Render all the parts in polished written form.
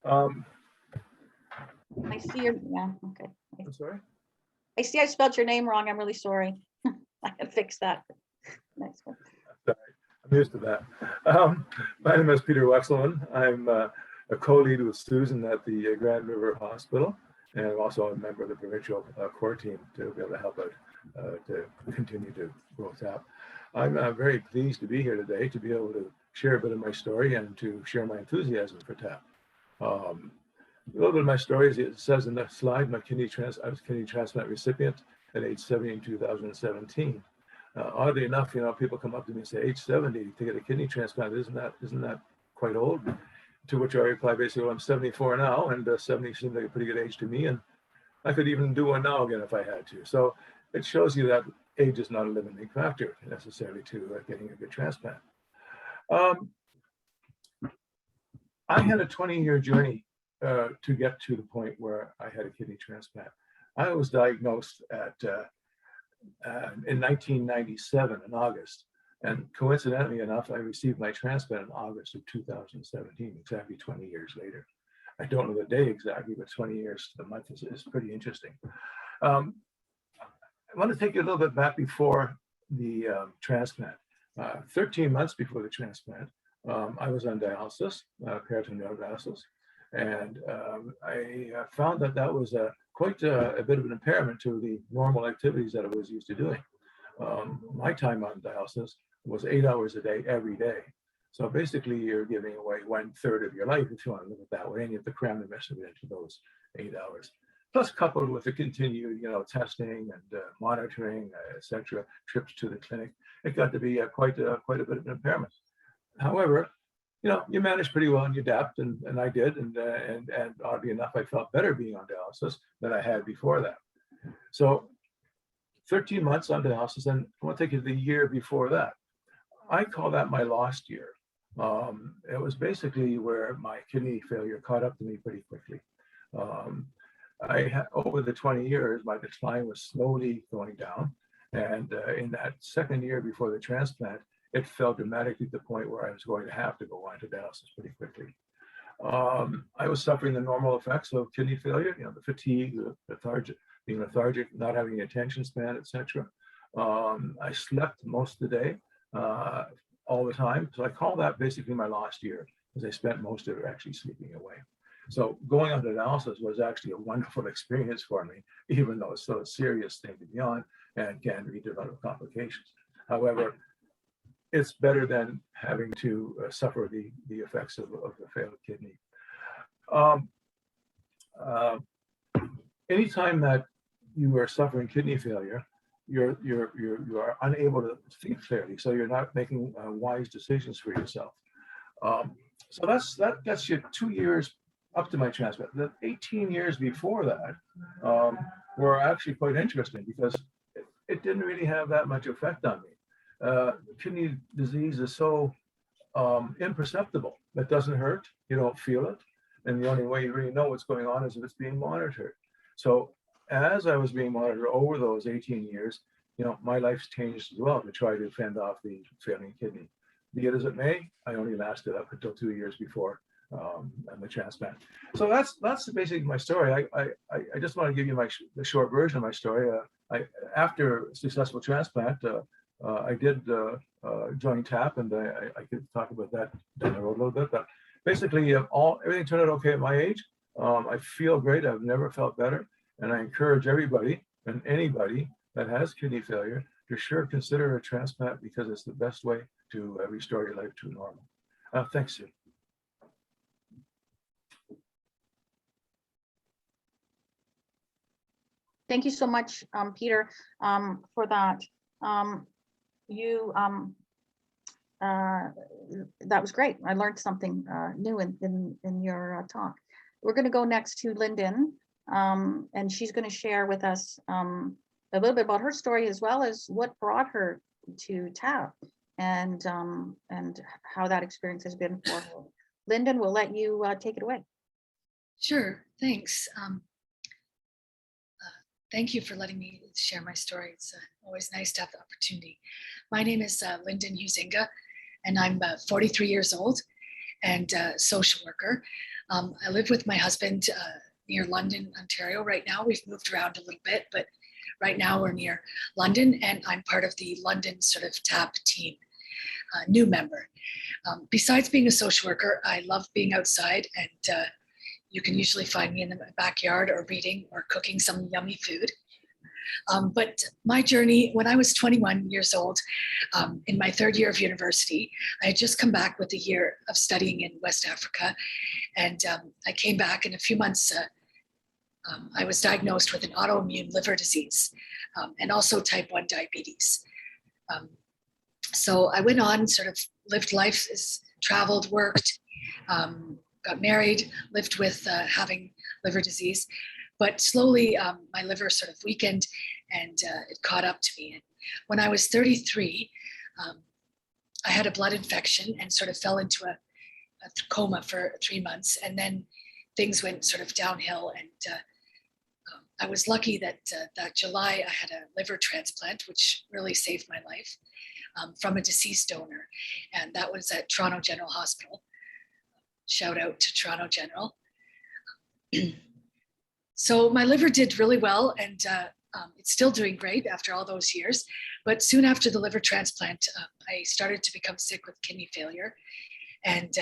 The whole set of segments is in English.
Um, I see your, yeah, okay. I'm sorry? I see I spelled your name wrong. I'm really sorry. I can fix that. Next one. Sorry, I'm used to that. My name is Peter Wechselmann. I'm a co-lead with Susan at the Grand River Hospital, and I'm also a member of the provincial core team to be able to help out to continue to grow TAP. I'm very pleased to be here today to be able to share a bit of my story and to share my enthusiasm for TAP. A little bit of my story, as it says in the slide, I was a kidney transplant recipient at age 70 in 2017. Oddly enough, you know, people come up to me and say, age 70 to get a kidney transplant, isn't that quite old? To which I reply basically, well, I'm 74 now, and 70 seems like a pretty good age to me, and I could even do one now again if I had to. So it shows you that age is not a limiting factor necessarily to getting a good transplant. I had a 20-year journey to get to the point where I had a kidney transplant. I was diagnosed in 1997 in August, and coincidentally enough, I received my transplant in August of 2017, exactly 20 years later. I don't know the day exactly, but 20 years to the month is pretty interesting. I want to take you a little bit back before the transplant. 13 months before the transplant, I was on dialysis, peritoneal dialysis, and I found that was quite a bit of an impairment to the normal activities that I was used to doing. My time on dialysis was 8 hours a day, every day. So basically you're giving away 1/3 of your life, if you want to look at it that way, and you have to cram the rest of it into those 8 hours. Plus coupled with the continued, you know, testing and monitoring, etc., trips to the clinic, it got to be quite a bit of an impairment. However, you know, you manage pretty well and you adapt, and I did, and oddly enough, I felt better being on dialysis than I had before that. So 13 months on dialysis, and I want to take you to the year before that. I call that my lost year. It was basically where my kidney failure caught up to me pretty quickly. Over the 20 years, my decline was slowly going down, and in that second year before the transplant, it fell dramatically to the point where I was going to have to go on to dialysis pretty quickly. I was suffering the normal effects of kidney failure, you know, the fatigue, the being lethargic, not having attention span, etc. I slept most of the day, all the time. So I call that basically my lost year, because I spent most of it actually sleeping away. So going on to dialysis was actually a wonderful experience for me, even though it's still a serious thing to be on and can develop complications. However, it's better than having to suffer the effects of the failed kidney. Anytime that you are suffering kidney failure, you are unable to think clearly, so you're not making wise decisions for yourself. So that gets you 2 years up to my transplant. The 18 years before that were actually quite interesting, because it didn't really have that much effect on me. Kidney disease is so imperceptible. It doesn't hurt, you don't feel it, and the only way you really know what's going on is if it's being monitored. So as I was being monitored over those 18 years, you know, my life's changed as well to try to fend off the failing kidney. Be it as it may, I only lasted up until 2 years before the transplant. So that's basically my story. I just want to give you the short version of my story. After successful transplant, I did join TAP, and I could talk about that down the road a little bit. But basically, everything turned out okay at my age. I feel great. I've never felt better, and I encourage everybody and anybody that has kidney failure to sure consider a transplant, because it's the best way to restore your life to normal. Thanks, Sue. Thank you so much, Peter, for that. That was great. I learned something new in your talk. We're going to go next to Lyndon, and she's going to share with us a little bit about her story, as well as what brought her to TAP, and how that experience has been for her. Lyndon, we'll let you take it away. Sure, thanks. Thank you for letting me share my story. It's always nice to have the opportunity. My name is Lyndon Huzinga, and I'm 43 years old. and social worker. I live with my husband near London, Ontario right now. We've moved around a little bit, but right now we're near London, and I'm part of the London sort of TAP team, new member. Besides being a social worker, I love being outside, and you can usually find me in the backyard or reading or cooking some yummy food. But my journey, when I was 21 years old, in my third year of university, I had just come back with a year of studying in West Africa. And I came back in a few months, I was diagnosed with an autoimmune liver disease and also type 1 diabetes. So I went on, sort of lived life, traveled, worked, got married, lived with having liver disease. But slowly my liver sort of weakened and it caught up to me. And when I was 33, I had a blood infection and sort of fell into a coma for 3 months. And then things went sort of downhill. And I was lucky that that July I had a liver transplant, which really saved my life, from a deceased donor. And that was at Toronto General Hospital. Shout out to Toronto General. So my liver did really well, and it's still doing great after all those years. But soon after the liver transplant, I started to become sick with kidney failure, and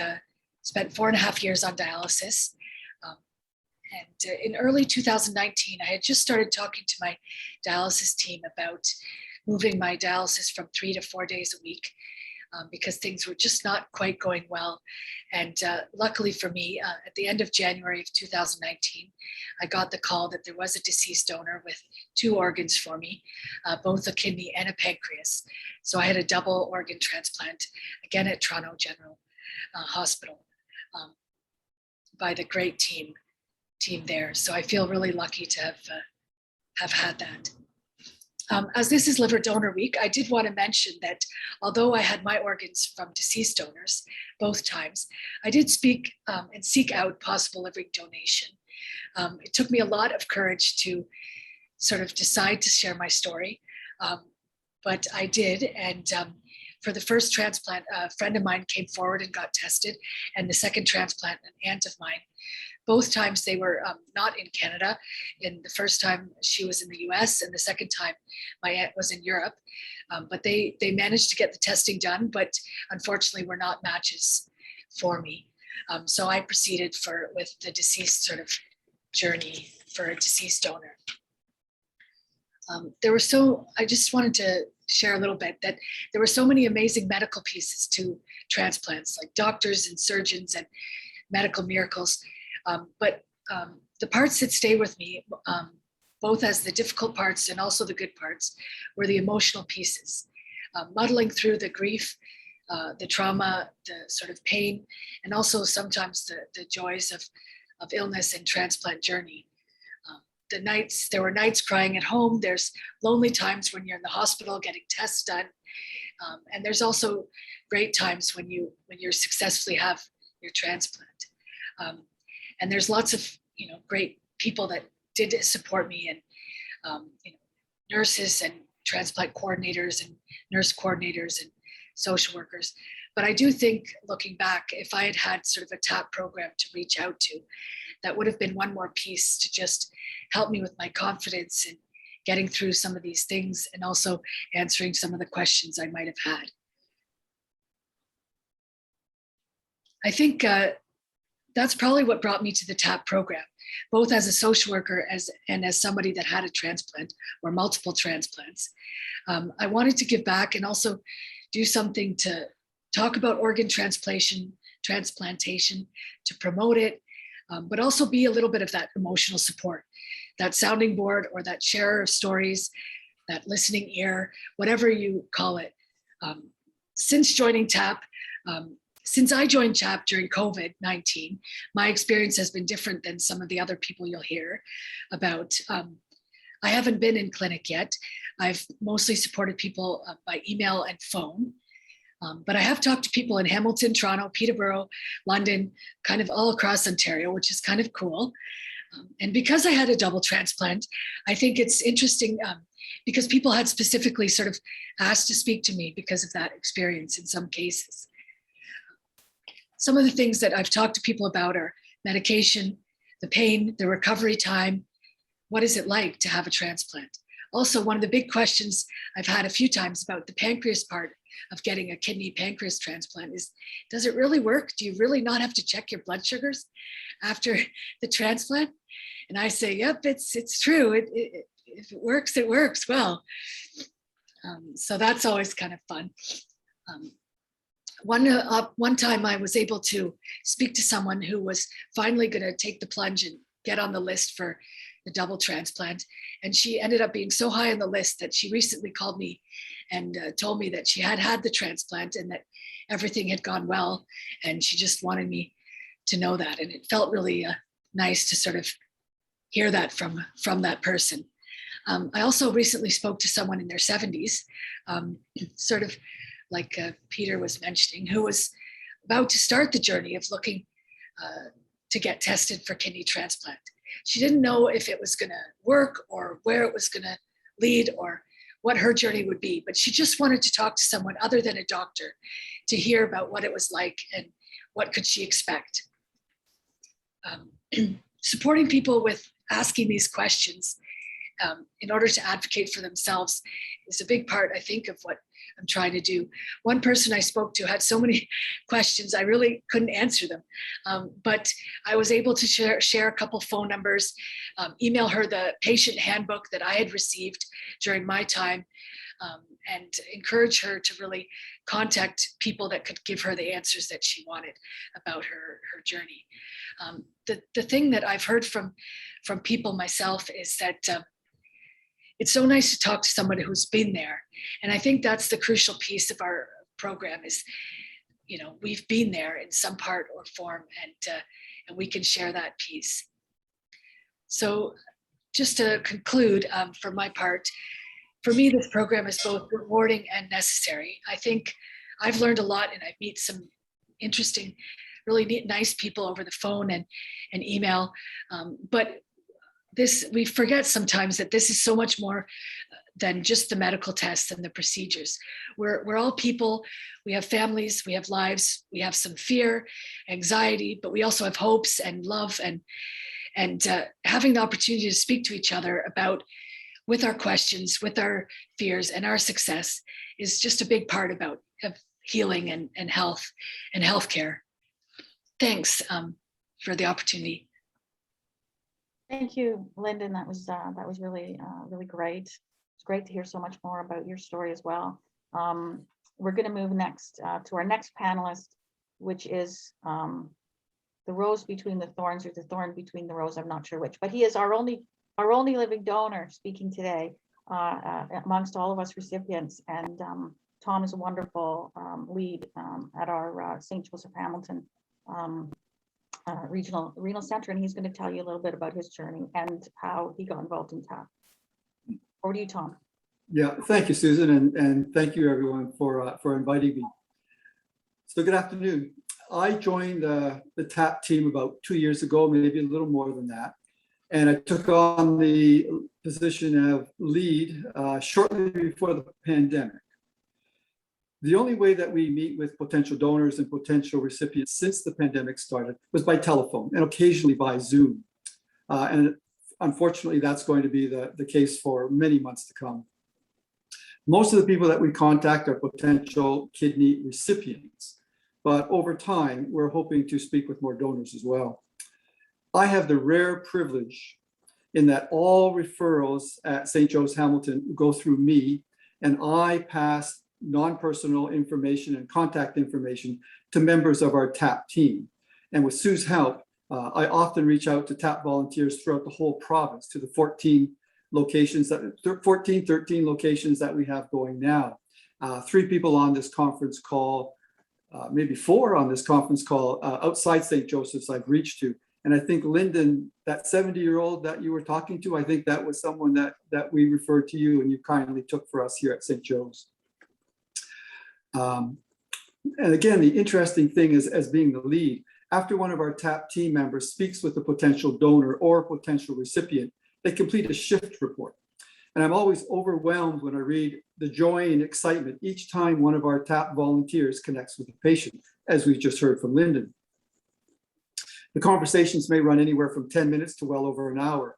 spent 4.5 years on dialysis. And in early 2019, I had just started talking to my dialysis team about moving my dialysis from 3 to 4 days a week, because things were just not quite going well. And luckily for me, at the end of January of 2019, I got the call that there was a deceased donor with 2 organs for me, both a kidney and a pancreas. So I had a double organ transplant, again at Toronto General Hospital, by the great team there. So I feel really lucky to have had that. As this is Liver Donor Week, I did want to mention that although I had my organs from deceased donors both times, I did speak and seek out possible liver donation. It took me a lot of courage to sort of decide to share my story, but I did. And for the first transplant, a friend of mine came forward and got tested, and the second transplant, an aunt of mine. Both times they were not in Canada. In the first time she was in the US, and the second time my aunt was in Europe. But they managed to get the testing done, but unfortunately were not matches for me. So I proceeded with the deceased sort of journey for a deceased donor. I just wanted to share a little bit that there were so many amazing medical pieces to transplants, like doctors and surgeons and medical miracles. But the parts that stay with me, both as the difficult parts and also the good parts, were the emotional pieces. Muddling through the grief, the trauma, the sort of pain, and also sometimes the joys of illness and transplant journey. There were nights crying at home. There's lonely times when you're in the hospital getting tests done. And there's also great times when you successfully have your transplant. And there's lots of great people that did support me, and nurses and transplant coordinators and nurse coordinators and social workers. But I do think, looking back, if I had had sort of a TAP program to reach out to, that would have been one more piece to just help me with my confidence in getting through some of these things, and also answering some of the questions I might have had. I think that's probably what brought me to the TAP program, both as a social worker and as somebody that had a transplant or multiple transplants. I wanted to give back and also do something to talk about organ transplantation, to promote it, but also be a little bit of that emotional support, that sounding board or that sharer of stories, that listening ear, whatever you call it. Since joining TAP, since I joined CHAP during COVID-19, my experience has been different than some of the other people you'll hear about. I haven't been in clinic yet. I've mostly supported people by email and phone, but I have talked to people in Hamilton, Toronto, Peterborough, London, kind of all across Ontario, which is kind of cool. And because I had a double transplant, I think it's interesting because people had specifically sort of asked to speak to me because of that experience in some cases. some of the things that I've talked to people about are medication, the pain, the recovery time. What is it like to have a transplant? Also, one of the big questions I've had a few times about the pancreas part of getting a kidney pancreas transplant is, does it really work? Do you really not have to check your blood sugars after the transplant? And I say, yep, it's true. If it works, it works well. So that's always kind of fun. One time I was able to speak to someone who was finally going to take the plunge and get on the list for the double transplant. And she ended up being so high on the list that she recently called me and told me that she had had the transplant and that everything had gone well. And she just wanted me to know that. And it felt really nice to sort of hear that from that person. I also recently spoke to someone in their 70s, sort of like Peter was mentioning, who was about to start the journey of looking to get tested for kidney transplant. She didn't know if it was going to work or where it was going to lead or what her journey would be, but she just wanted to talk to someone other than a doctor to hear about what it was like and what could she expect. Supporting people with asking these questions in order to advocate for themselves is a big part, I think, of what I'm trying to do. One person I spoke to had so many questions, I really couldn't answer them. But I was able to share a couple phone numbers, email her the patient handbook that I had received during my time, and encourage her to really contact people that could give her the answers that she wanted about her journey. The thing that I've heard from people myself is that it's so nice to talk to somebody who's been there. And I think that's the crucial piece of our program is, you know, we've been there in some part or form, and we can share that piece. So just to conclude, for my part, for me, this program is both rewarding and necessary. I think I've learned a lot, and I've met some interesting, really neat, nice people over the phone and email. But we forget sometimes that this is so much more than just the medical tests and the procedures. We're all people. We have families, we have lives, we have some fear, anxiety, but we also have hopes and love, and having the opportunity to speak to each other about, with our questions, with our fears and our success is just a big part of healing and health and healthcare. Thanks for the opportunity. Thank you, Lyndon. That was really really great. It's great to hear so much more about your story as well. We're going to move next to our next panelist, which is the rose between the thorns, or the thorn between the rose. I'm not sure which, but he is our only living donor speaking today amongst all of us recipients. And Tom is a wonderful lead at our St. Joseph Hamilton Renal Center, and he's going to tell you a little bit about his journey and how he got involved in TAP. Over to you, Tom. Yeah, thank you, Susan, and thank you everyone for inviting me. So good afternoon. I joined the TAP team about 2 years ago, maybe a little more than that, and I took on the position of lead shortly before the pandemic. The only way that we meet with potential donors and potential recipients since the pandemic started was by telephone and occasionally by Zoom. And unfortunately, that's going to be the case for many months to come. Most of the people that we contact are potential kidney recipients, but over time, we're hoping to speak with more donors as well. I have the rare privilege in that all referrals at St. Joe's Hamilton go through me, and I pass non-personal information and contact information to members of our TAP team. And with Sue's help, I often reach out to TAP volunteers throughout the whole province, to the 13 locations that we have going now. 3 people on this conference call, maybe 4 on this conference call outside St. Joseph's I've reached to. And I think Lyndon, that 70-year-old that you were talking to, I think that was someone that we referred to you and you kindly took for us here at St. Joe's. And again, the interesting thing is, as being the lead, after one of our TAP team members speaks with a potential donor or potential recipient, they complete a shift report. And I'm always overwhelmed when I read the joy and excitement each time one of our TAP volunteers connects with a patient, as we just heard from Lyndon. The conversations may run anywhere from 10 minutes to well over an hour.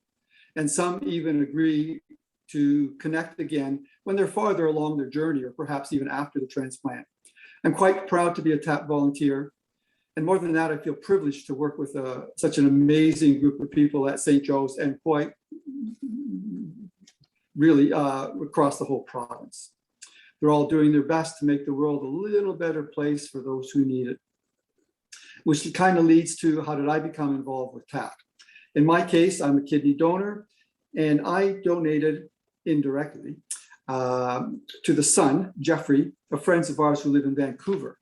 And some even agree to connect again when they're farther along their journey, or perhaps even after the transplant. I'm quite proud to be a TAP volunteer. And more than that, I feel privileged to work with such an amazing group of people at St. Joe's, and quite really across the whole province. They're all doing their best to make the world a little better place for those who need it. Which kind of leads to, how did I become involved with TAP? In my case, I'm a kidney donor, and I donated indirectly to the son, Jeffrey, of friends of ours who live in Vancouver.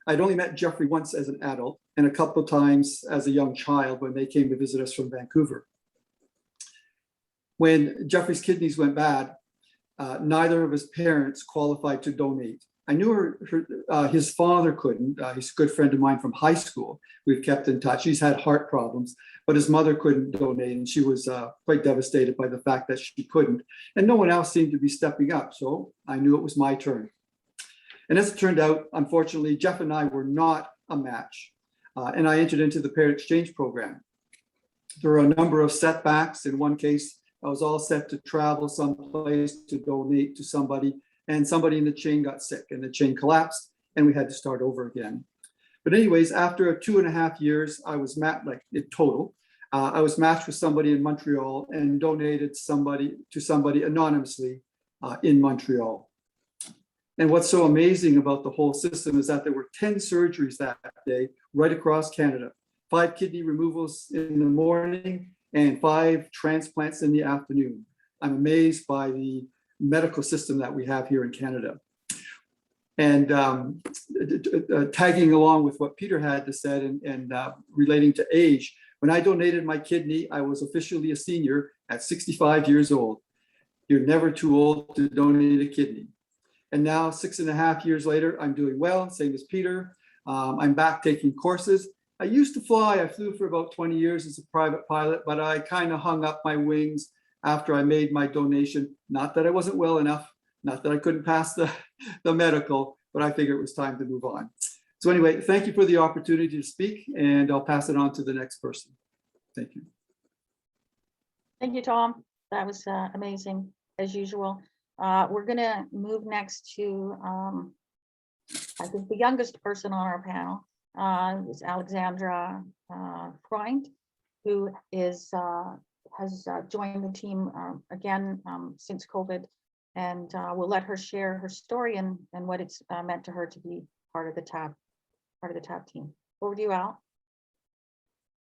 I'd only met Jeffrey once as an adult and a couple of times as a young child when they came to visit us from Vancouver. When Jeffrey's kidneys went bad, neither of his parents qualified to donate. I knew his father couldn't. He's a good friend of mine from high school. We've kept in touch. He's had heart problems, but his mother couldn't donate, and she was quite devastated by the fact that she couldn't. And no one else seemed to be stepping up, so I knew it was my turn. And as it turned out, unfortunately, Jeff and I were not a match, and I entered into the parent exchange program. There were a number of setbacks. In one case, I was all set to travel someplace to donate to somebody, and somebody in the chain got sick and the chain collapsed and we had to start over again. But anyways, after 2.5 years, I was in total, I was matched with somebody in Montreal and donated to somebody anonymously in Montreal. And what's so amazing about the whole system is that there were 10 surgeries that day right across Canada, 5 kidney removals in the morning and 5 transplants in the afternoon. I'm amazed by the medical system that we have here in Canada. And tagging along with what Peter had to say and relating to age, when I donated my kidney, I was officially a senior at 65 years old. You're never too old to donate a kidney. And now 6.5 years later, I'm doing well, same as Peter. I'm back taking courses. I used to fly. I flew for about 20 years as a private pilot, but I kind of hung up my wings after I made my donation. Not that I wasn't well enough, not that I couldn't pass the medical, but I figured it was time to move on. So anyway, thank you for the opportunity to speak, and I'll pass it on to the next person. Thank you. Thank you, Tom. That was amazing, as usual. We're gonna move next to, I think the youngest person on our panel is Alexandra Freund, who is has joined the team again since COVID, and we'll let her share her story and what it's meant to her to be part of the TAP team. Over to you, Al.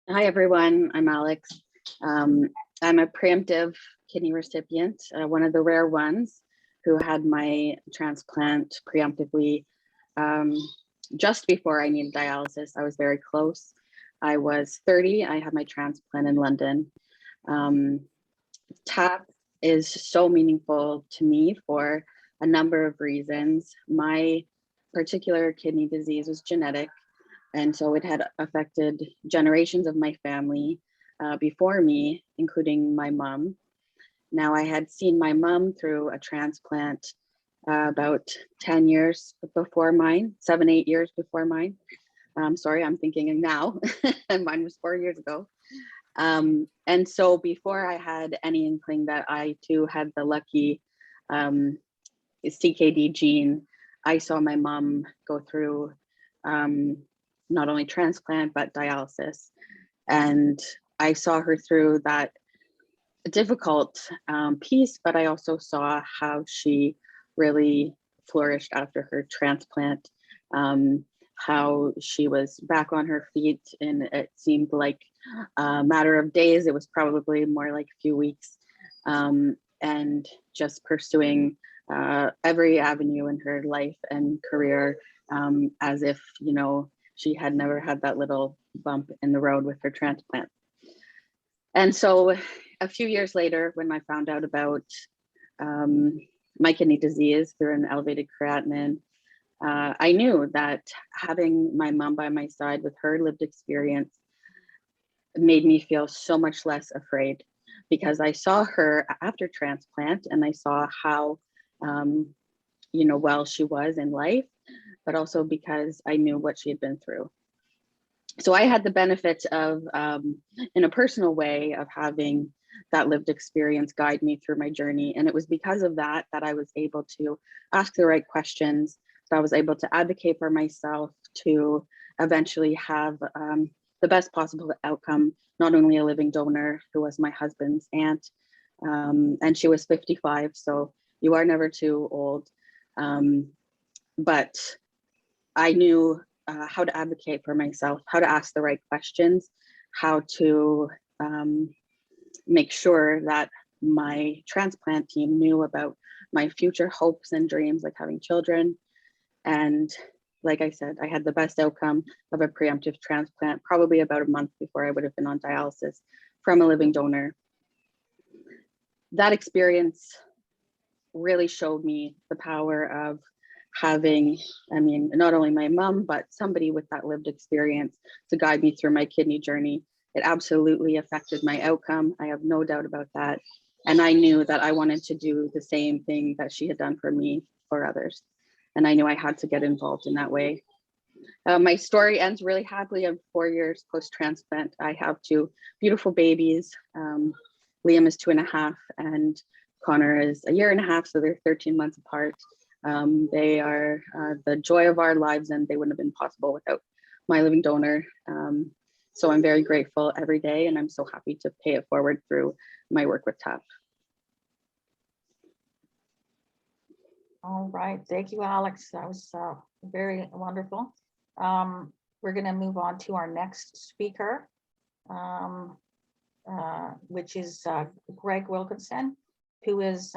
Hi, everyone. I'm Alex. I'm a preemptive kidney recipient, one of the rare ones who had my transplant preemptively just before I needed dialysis. I was very close. I was 30. I had my transplant in London. TAP is so meaningful to me for a number of reasons. My particular kidney disease was genetic, and so it had affected generations of my family before me, including my mom. Now, I had seen my mom through a transplant about 10 years before mine, 7, 8 years before mine. Sorry, I'm thinking now, and mine was 4 years ago. And so before I had any inkling that I too had the lucky CKD gene, I saw my mom go through not only transplant, but dialysis. And I saw her through that difficult piece, but I also saw how she really flourished after her transplant, how she was back on her feet, and it seemed like a matter of days. It was probably more like a few weeks, and just pursuing every avenue in her life and career as if, you know, she had never had that little bump in the road with her transplant. And so a few years later, when I found out about my kidney disease through an elevated creatinine, I knew that having my mom by my side with her lived experience made me feel so much less afraid. because I saw her after transplant and I saw how, well she was in life, but also because I knew what she had been through. So I had the benefit of, in a personal way, of having that lived experience guide me through my journey. And it was because of that that I was able to ask the right questions, that I was able to advocate for myself, to eventually have the best possible outcome, not only a living donor who was my husband's aunt, and she was 55, so you are never too old. But I knew how to advocate for myself, how to ask the right questions, how to make sure that my transplant team knew about my future hopes and dreams, like having children. And like I said, I had the best outcome of a preemptive transplant, probably about a month before I would have been on dialysis from a living donor. That experience really showed me the power of having, not only my mom, but somebody with that lived experience to guide me through my kidney journey. It absolutely affected my outcome. I have no doubt about that. And I knew that I wanted to do the same thing that she had done for me for others. And I knew I had to get involved in that way. My story ends really happily. I'm 4 years post-transplant. I have 2 beautiful babies. Liam is 2.5 and Connor is 1.5 years, so they're 13 months apart. They are the joy of our lives, and they wouldn't have been possible without my living donor. So I'm very grateful every day, and I'm so happy to pay it forward through my work with TAP. All right, thank you, Alex. That was very wonderful. We're going to move on to our next speaker, which is Greg Wilkinson, who is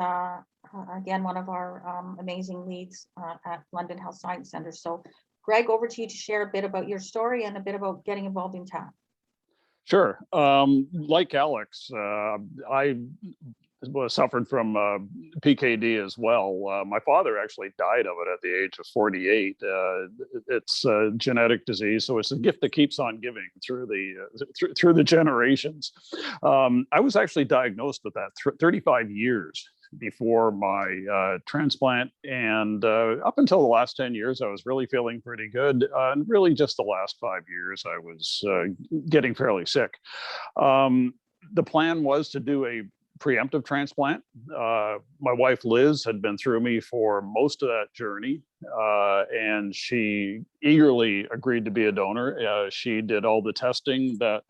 again one of our amazing leads at London Health Science Centre. So Greg, over to you to share a bit about your story and a bit about getting involved in TAP. Sure. Like Alex, I suffered from PKD as well. My father actually died of it at the age of 48. It's a genetic disease, so it's a gift that keeps on giving through the generations. I was actually diagnosed with that 35 years before my transplant, and up until the last 10 years, I was really feeling pretty good. And really, just the last 5 years, I was getting fairly sick. The plan was to do a preemptive transplant. My wife Liz had been through me for most of that journey, and she eagerly agreed to be a donor. She did all the testing that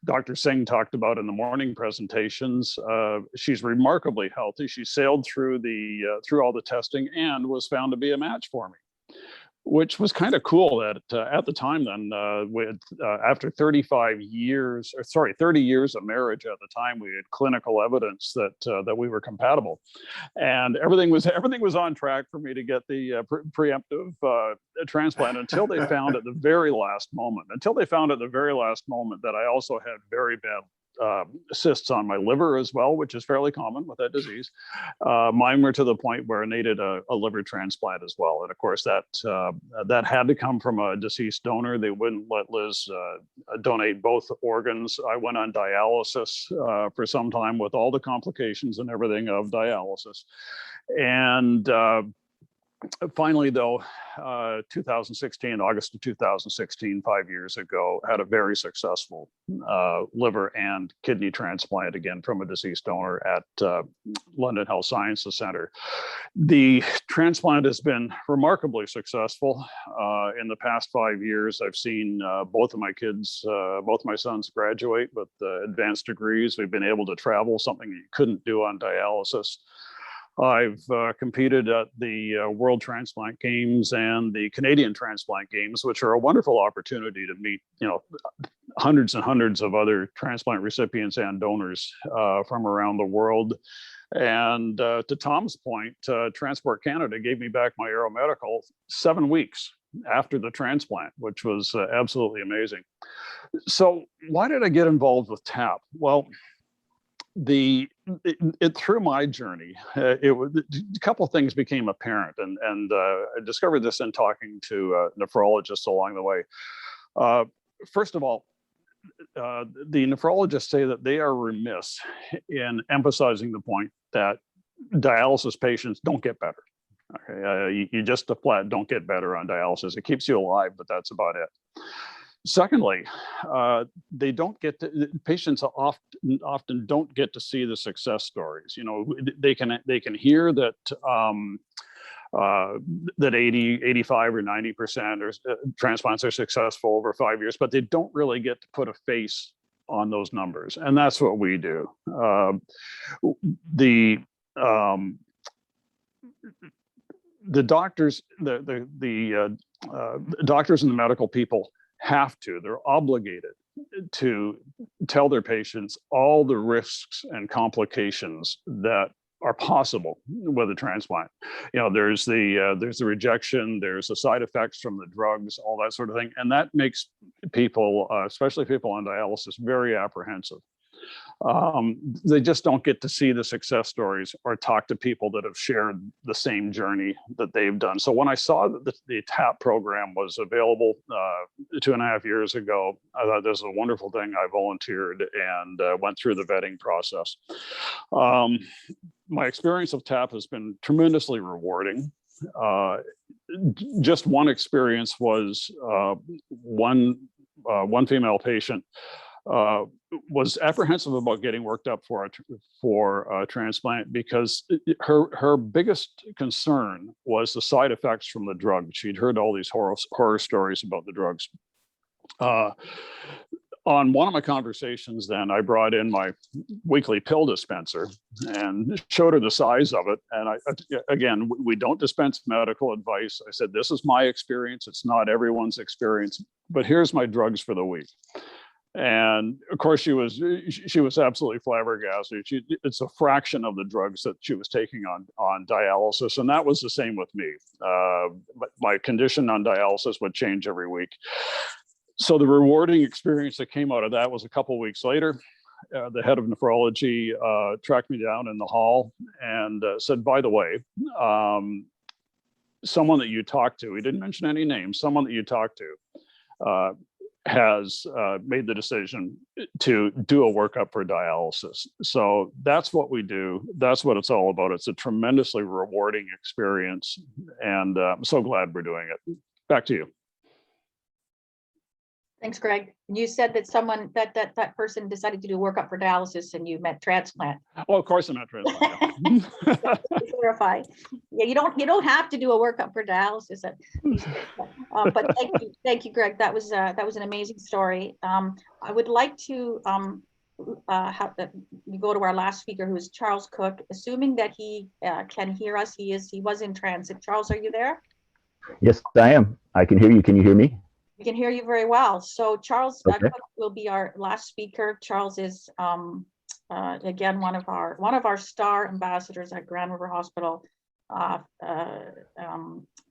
Dr. Singh talked about in the morning presentations. She's remarkably healthy. She sailed through all the testing and was found to be a match for me, which was kind of cool. That at the time then, after 30 years of marriage at the time, we had clinical evidence that we were compatible, and everything was on track for me to get the preemptive transplant until they found at the very last moment that I also had very bad cysts on my liver as well, which is fairly common with that disease. Mine were to the point where I needed a liver transplant as well. And of course, that had to come from a deceased donor. They wouldn't let Liz donate both organs. I went on dialysis for some time with all the complications and everything of dialysis. And finally, though, 2016, August of 2016, 5 years ago, had a very successful liver and kidney transplant, again, from a deceased donor at London Health Sciences Centre. The transplant has been remarkably successful. In the past 5 years, I've seen both of my kids, both my sons graduate with advanced degrees. We've been able to travel, something you couldn't do on dialysis. I've competed at the World Transplant Games and the Canadian Transplant Games, which are a wonderful opportunity to meet, hundreds and hundreds of other transplant recipients and donors from around the world. And to Tom's point, Transport Canada gave me back my aeromedical 7 weeks after the transplant, which was absolutely amazing. So why did I get involved with TAP? Well, through my journey, a couple of things became apparent, and I discovered this in talking to nephrologists along the way. First of all, the nephrologists say that they are remiss in emphasizing the point that dialysis patients don't get better. Okay, you just flat don't get better on dialysis. It keeps you alive, but that's about it. Secondly, they don't get to, patients often don't get to see the success stories. You know, they can hear that that 80, 85 or 90% or transplants are successful over 5 years, but they don't really get to put a face on those numbers. And that's what we do. The doctors, the doctors and the medical people they're obligated to tell their patients all the risks and complications that are possible with a transplant. You know, there's the rejection, there's the side effects from the drugs, all that sort of thing. And that makes people, especially people on dialysis, very apprehensive. They just don't get to see the success stories or talk to people that have shared the same journey that they've done. So when I saw that the TAP program was available 2.5 years ago, I thought this was a wonderful thing. I volunteered and went through the vetting process. My experience of TAP has been tremendously rewarding. Just one experience was one female patient was apprehensive about getting worked up for a transplant because her biggest concern was the side effects from the drug. She'd heard all these horror stories about the drugs. On one of my conversations, then I brought in my weekly pill dispenser and showed her the size of it. And again, we don't dispense medical advice. I said, this is my experience. It's not everyone's experience, but here's my drugs for the week. And of course, she was absolutely flabbergasted. It's a fraction of the drugs that she was taking on dialysis, and that was the same with me. My condition on dialysis would change every week. So the rewarding experience that came out of that was a couple of weeks later. The head of nephrology tracked me down in the hall and said, "By the way, someone that you talked to," he didn't mention any names, someone that you talked to has made the decision to do a workup for dialysis. So that's what we do. That's what it's all about. It's a tremendously rewarding experience, and I'm so glad we're doing it. Back to you. Thanks, Greg. You said that someone that person decided to do a workup for dialysis, and you meant transplant. Well, of course I meant transplant. Yeah. Clarify. Yeah, you don't have to do a workup for dialysis. But thank you, Greg. That was an amazing story. I would like to have you go to our last speaker, who is Charles Cook. Assuming that he can hear us, he was in transit. Charles, are you there? Yes, I am. I can hear you. Can you hear me? We can hear you very well. So Charles Okay. will be our last speaker. Charles is again one of our star ambassadors at Grand River Hospital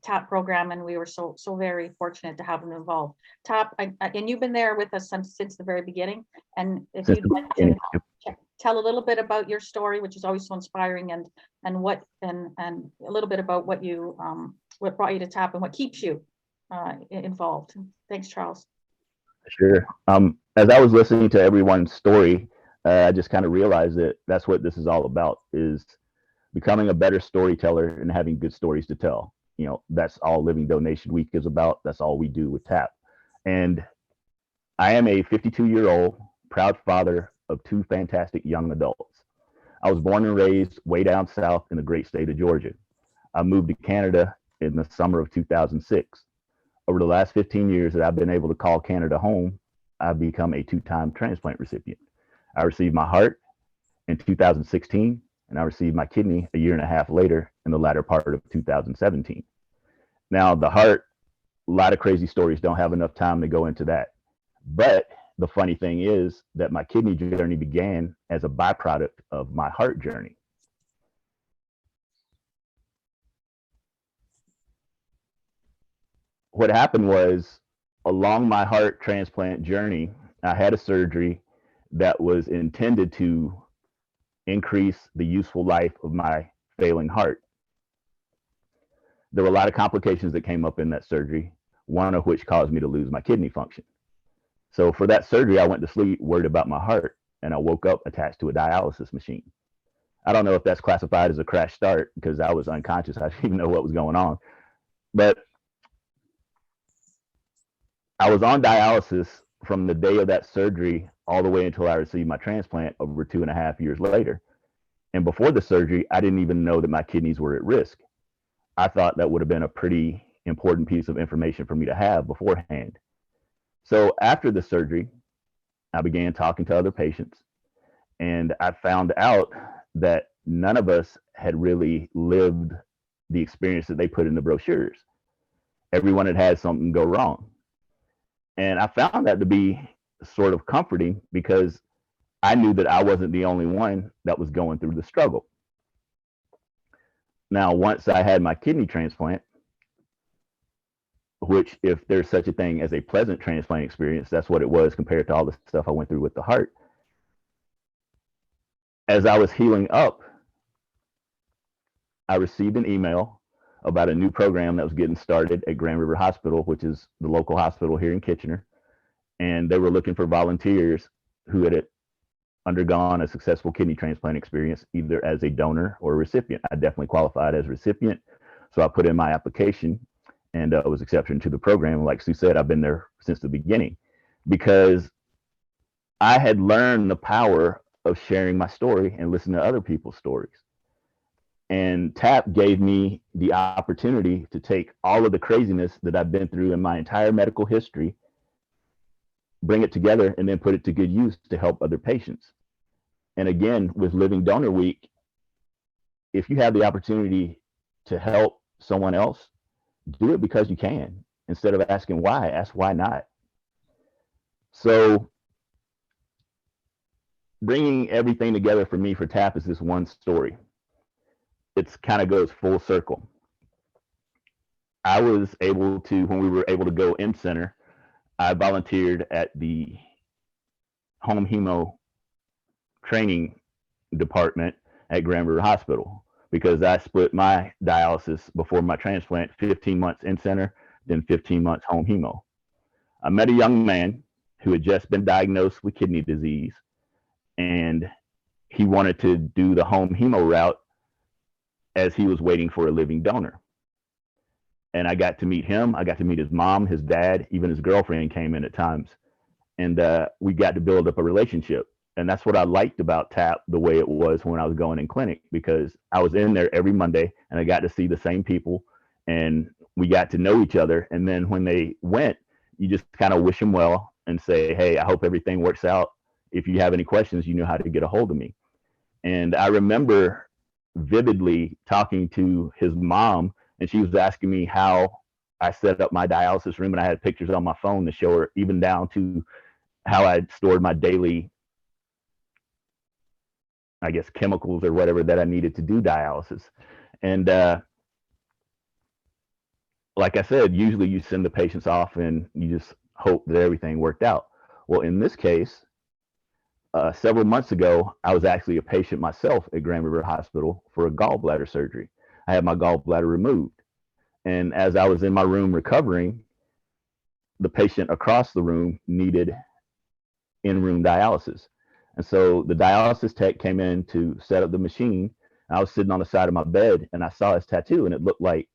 TAP program, and we were so very fortunate to have him involved. TAP, and you've been there with us since the very beginning. And if you'd like to tell a little bit about your story, which is always so inspiring, and a little bit about what brought you to TAP and what keeps you involved. Thanks, Charles. Sure. As I was listening to everyone's story, I just kind of realized that that's what this is all about, is becoming a better storyteller and having good stories to tell. You know, that's all Living Donation Week is about. That's all we do with TAP. And I am a 52-year-old proud father of 2 fantastic young adults. I was born and raised way down south in the great state of Georgia. I moved to Canada in the summer of 2006. Over the last 15 years that I've been able to call Canada home, I've become a 2-time transplant recipient. I received my heart in 2016, and I received my kidney a year and a half later in the latter part of 2017. Now, the heart, a lot of crazy stories, don't have enough time to go into that. But the funny thing is that my kidney journey began as a byproduct of my heart journey. What happened was, along my heart transplant journey, I had a surgery that was intended to increase the useful life of my failing heart. There were a lot of complications that came up in that surgery, one of which caused me to lose my kidney function. So for that surgery, I went to sleep worried about my heart, and I woke up attached to a dialysis machine. I don't know if that's classified as a crash start because I was unconscious. I didn't even know what was going on. But I was on dialysis from the day of that surgery all the way until I received my transplant over 2.5 years later. And before the surgery, I didn't even know that my kidneys were at risk. I thought that would have been a pretty important piece of information for me to have beforehand. So after the surgery, I began talking to other patients, and I found out that none of us had really lived the experience that they put in the brochures. Everyone had had something go wrong. And I found that to be sort of comforting because I knew that I wasn't the only one that was going through the struggle. Now, once I had my kidney transplant, which if there's such a thing as a pleasant transplant experience, that's what it was compared to all the stuff I went through with the heart. As I was healing up, I received an email about a new program that was getting started at Grand River Hospital, which is the local hospital here in Kitchener. And they were looking for volunteers who had undergone a successful kidney transplant experience, either as a donor or a recipient. I definitely qualified as a recipient. So I put in my application and was accepted to the program. Like Sue said, I've been there since the beginning because I had learned the power of sharing my story and listening to other people's stories. And TAP gave me the opportunity to take all of the craziness that I've been through in my entire medical history, bring it together, and then put it to good use to help other patients. And again, with Living Donor Week, if you have the opportunity to help someone else, do it because you can. Instead of asking why, ask why not. So bringing everything together for me for TAP is this one story. It kind of goes full circle. I was able to, when we were able to go in center, I volunteered at the home hemo training department at Grand River Hospital because I split my dialysis before my transplant 15 months in center, then 15 months home hemo. I met a young man who had just been diagnosed with kidney disease, and he wanted to do the home hemo route as he was waiting for a living donor. And I got to meet him. I got to meet his mom, his dad, even his girlfriend came in at times. And we got to build up a relationship. And that's what I liked about TAP the way it was when I was going in clinic, because I was in there every Monday and I got to see the same people and we got to know each other. And then when they went, you just kind of wish them well and say, hey, I hope everything works out. If you have any questions, you know how to get a hold of me. And I remember vividly talking to his mom, and she was asking me how I set up my dialysis room, and I had pictures on my phone to show her, even down to how I stored my daily, I guess, chemicals or whatever that I needed to do dialysis. And like I said, usually you send the patients off and you just hope that everything worked out. Well, in this case, several months ago, I was actually a patient myself at Grand River Hospital for a gallbladder surgery. I had my gallbladder removed. And as I was in my room recovering, the patient across the room needed in-room dialysis. And so the dialysis tech came in to set up the machine. I was sitting on the side of my bed and I saw his tattoo and it looked like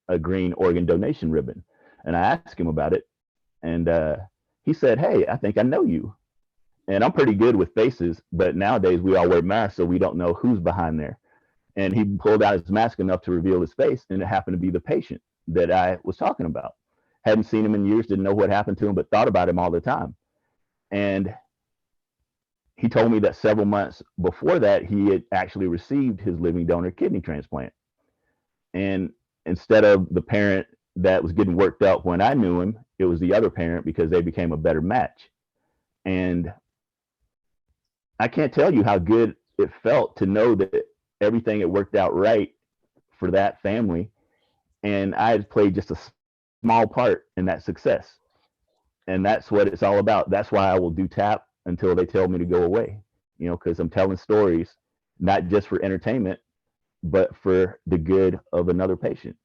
a green organ donation ribbon. And I asked him about it. And he said, hey, I think I know you. And I'm pretty good with faces, but nowadays we all wear masks, so we don't know who's behind there. And he pulled out his mask enough to reveal his face, and it happened to be the patient that I was talking about. Hadn't seen him in years, didn't know what happened to him, but thought about him all the time. And he told me that several months before that, he had actually received his living donor kidney transplant. And instead of the parent that was getting worked up when I knew him, it was the other parent because they became a better match. And I can't tell you how good it felt to know that everything had worked out right for that family. And I had played just a small part in that success. And that's what it's all about. That's why I will do TAP until they tell me to go away, you know, because I'm telling stories, not just for entertainment, but for the good of another patient.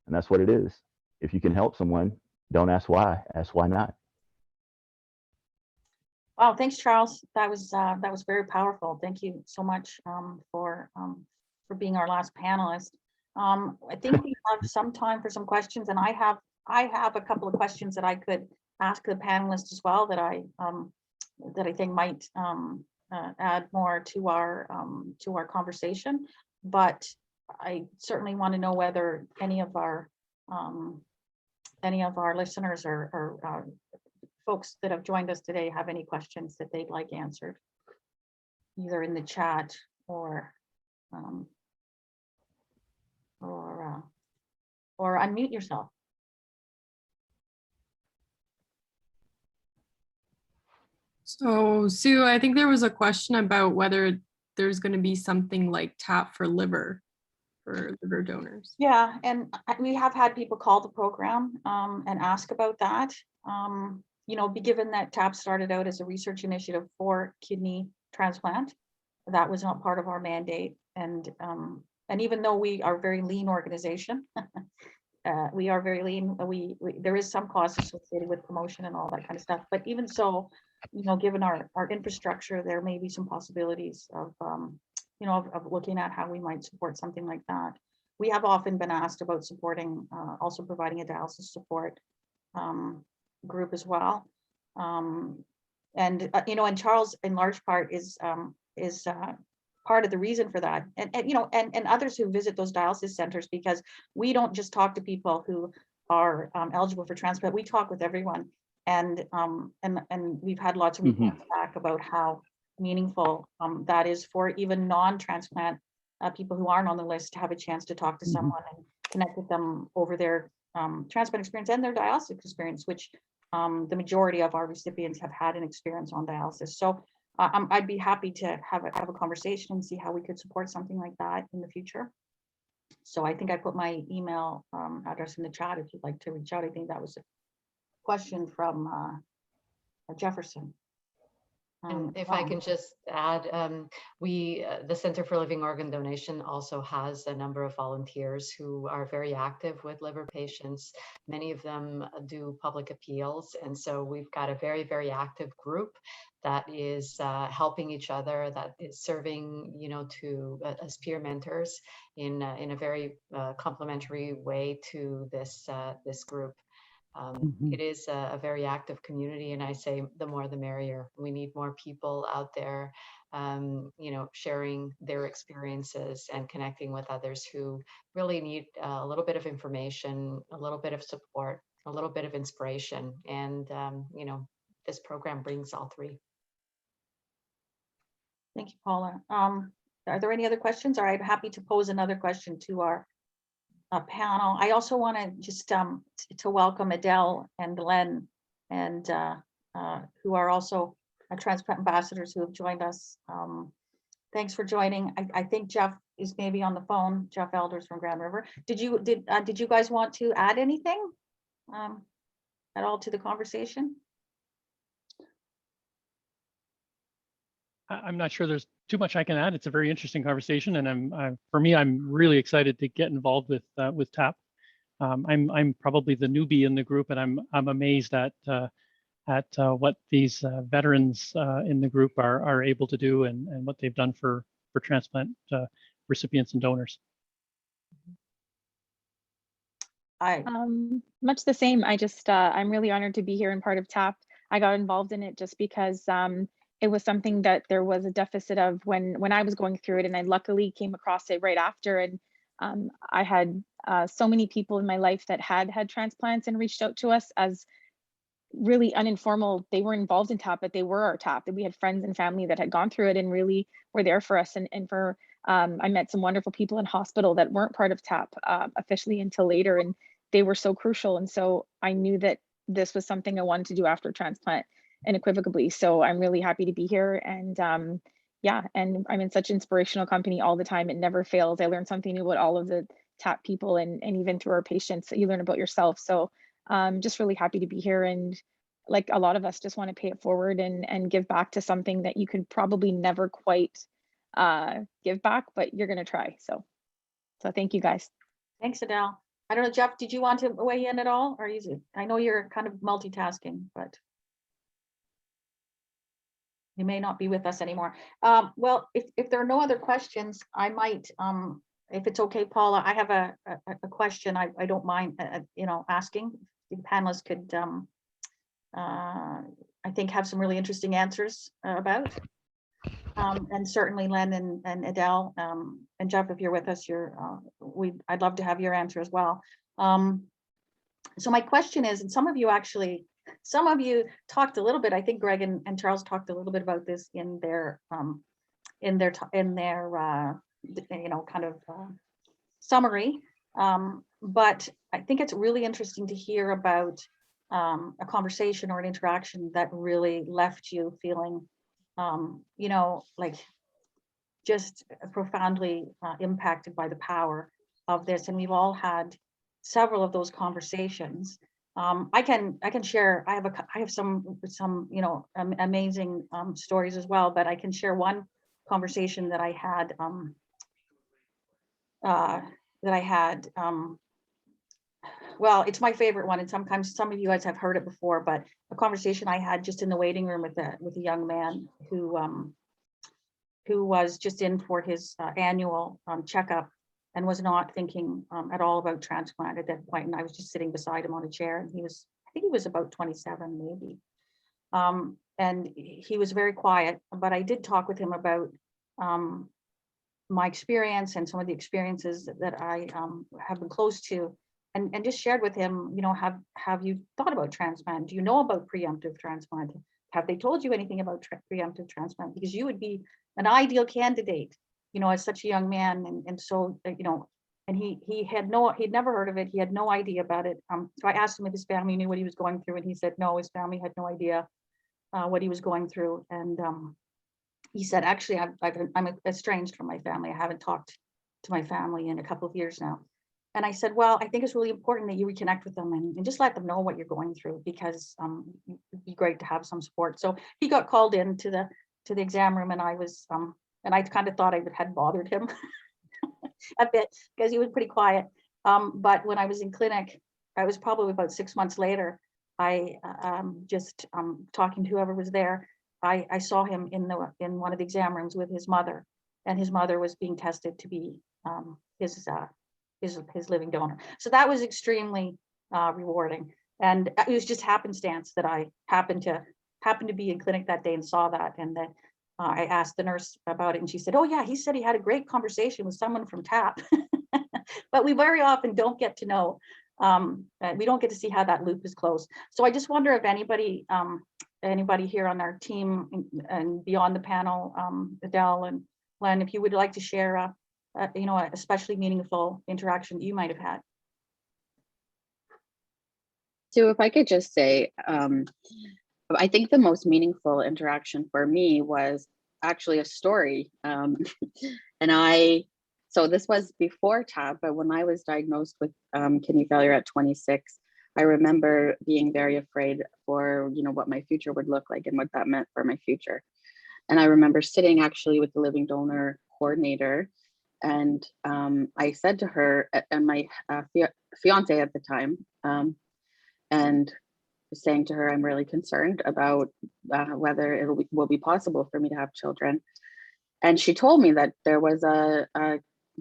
And that's what it is. If you can help someone, don't ask why, ask why not. Wow, thanks, Charles. That was very powerful. Thank you so much for being our last panelist. I think we have some time for some questions, and I have a couple of questions that I could ask the panelists as well that I think might add more to our conversation. But I certainly want to know whether any of our listeners or folks that have joined us today have any questions that they'd like answered, either in the chat or unmute yourself. So Sue, I think there was a question about whether there's going to be something like TAP for liver donors. Yeah, and we have had people call the program and ask about that. You know, given that TAP started out as a research initiative for kidney transplant, that was not part of our mandate. And even though we are a very lean organization, we are very lean. There is some cost associated with promotion and all that kind of stuff. But even so, you know, given our infrastructure, there may be some possibilities of you know, of looking at how we might support something like that. We have often been asked about supporting, also providing a dialysis support group as well. And you know, and Charles in large part is part of the reason for that. And you know, and others who visit those dialysis centers, because we don't just talk to people who are eligible for transplant, we talk with everyone. And we've had lots of reports back about how meaningful that is for even non-transplant people who aren't on the list to have a chance to talk to someone and connect with them over their transplant experience and their dialysis experience, which the majority of our recipients have had an experience on dialysis. So I'd be happy to have a conversation and see how we could support something like that in the future. So I think I put my email address in the chat if you'd like to reach out. I think that was a question from Jefferson. And if I can just add, the Center for Living Organ Donation also has a number of volunteers who are very active with liver patients. Many of them do public appeals. And so we've got a very, very active group that is helping each other, that is serving, you know, as peer mentors in a very complementary way to this group. It is a very active community, and I say the more the merrier. We need more people out there, you know, sharing their experiences and connecting with others who really need a little bit of information, a little bit of support, a little bit of inspiration. And, you know, this program brings all three. Thank you, Paula. Are there any other questions? Or I'm happy to pose another question to our panel. I also want to just to welcome Adele and Glenn, and who are also transplant ambassadors who have joined us. Thanks for joining. I think Jeff is maybe on the phone. Jeff Elders from Grand River. Did you guys want to add anything at all to the conversation? I'm not sure there's too much I can add. It's a very interesting conversation, and for me, I'm really excited to get involved with TAP. I'm probably the newbie in the group, and I'm amazed at what these veterans in the group are able to do, and what they've done for transplant recipients and donors. Much the same. I'm really honored to be here and part of TAP. I got involved in it just because it was something that there was a deficit of when I was going through it, and I luckily came across it right after. And I had so many people in my life that had transplants and reached out to us as really uninformal. They were involved in TAP, but they were our TAP. And we had friends and family that had gone through it and really were there for us. And for I met some wonderful people in hospital that weren't part of TAP officially until later, and they were so crucial. And so I knew that this was something I wanted to do after transplant, unequivocally. So I'm really happy to be here. And yeah, and I'm in such inspirational company all the time. It never fails. I learn something new about all of the TAP people, and even through our patients, you learn about yourself. So just really happy to be here. And like a lot of us just want to pay it forward and give back to something that you could probably never quite give back, but you're going to try. So thank you guys. Thanks, Adele. I don't know, Jeff, did you want to weigh in at all? Or I know you're kind of multitasking, but. he may not be with us anymore. Well, if there are no other questions, I might, if it's okay, Paula, I have a question I don't mind, asking. The panelists could, I think, have some really interesting answers about. And certainly Len and Adele, and Jeff, if you're with us, I'd love to have your answer as well. So my question is, and some of you talked a little bit, I think Greg and Charles talked a little bit about this in their kind of summary. But I think it's really interesting to hear about a conversation or an interaction that really left you feeling, like just profoundly impacted by the power of this. And we've all had several of those conversations. I can share. I have some amazing stories as well, but I can share one conversation that I had. Well, it's my favorite one, and sometimes some of you guys have heard it before. But a conversation I had just in the waiting room with a young man who was just in for his annual checkup and was not thinking at all about transplant at that point. And I was just sitting beside him on a chair, and I think he was about 27 maybe. And he was very quiet, but I did talk with him about my experience and some of the experiences that I have been close to, and just shared with him, have you thought about transplant? Do you know about preemptive transplant? Have they told you anything about preemptive transplant? Because you would be an ideal candidate, as such a young man. And so, and he'd never heard of it. He had no idea about it. So I asked him if his family knew what he was going through, and he said, no, his family had no idea what he was going through. And he said, actually, I'm estranged from my family. I haven't talked to my family in a couple of years now. And I said, well, I think it's really important that you reconnect with them and just let them know what you're going through, because it'd be great to have some support. So he got called in to the exam room, and I was, and I kind of thought I had bothered him a bit because he was pretty quiet. But when I was in clinic, I was probably about 6 months later, I just talking to whoever was there, I saw him in one of the exam rooms with his mother, and his mother was being tested to be his living donor. So that was extremely rewarding. And it was just happenstance that I happened to be in clinic that day and saw that. And that I asked the nurse about it, and she said, oh yeah, he said he had a great conversation with someone from TAP. But we very often don't get to know, we don't get to see how that loop is closed. So I just wonder if anybody here on our team and beyond the panel, Adele and Len, if you would like to share a especially meaningful interaction that you might have had. So if I could just say, I think the most meaningful interaction for me was actually a story. So this was before TAP, but when I was diagnosed with kidney failure at 26, I remember being very afraid for, what my future would look like and what that meant for my future. And I remember sitting actually with the living donor coordinator, and I said to her, and my fiance at the time, and saying to her, I'm really concerned about whether it will be possible for me to have children. And she told me that there was a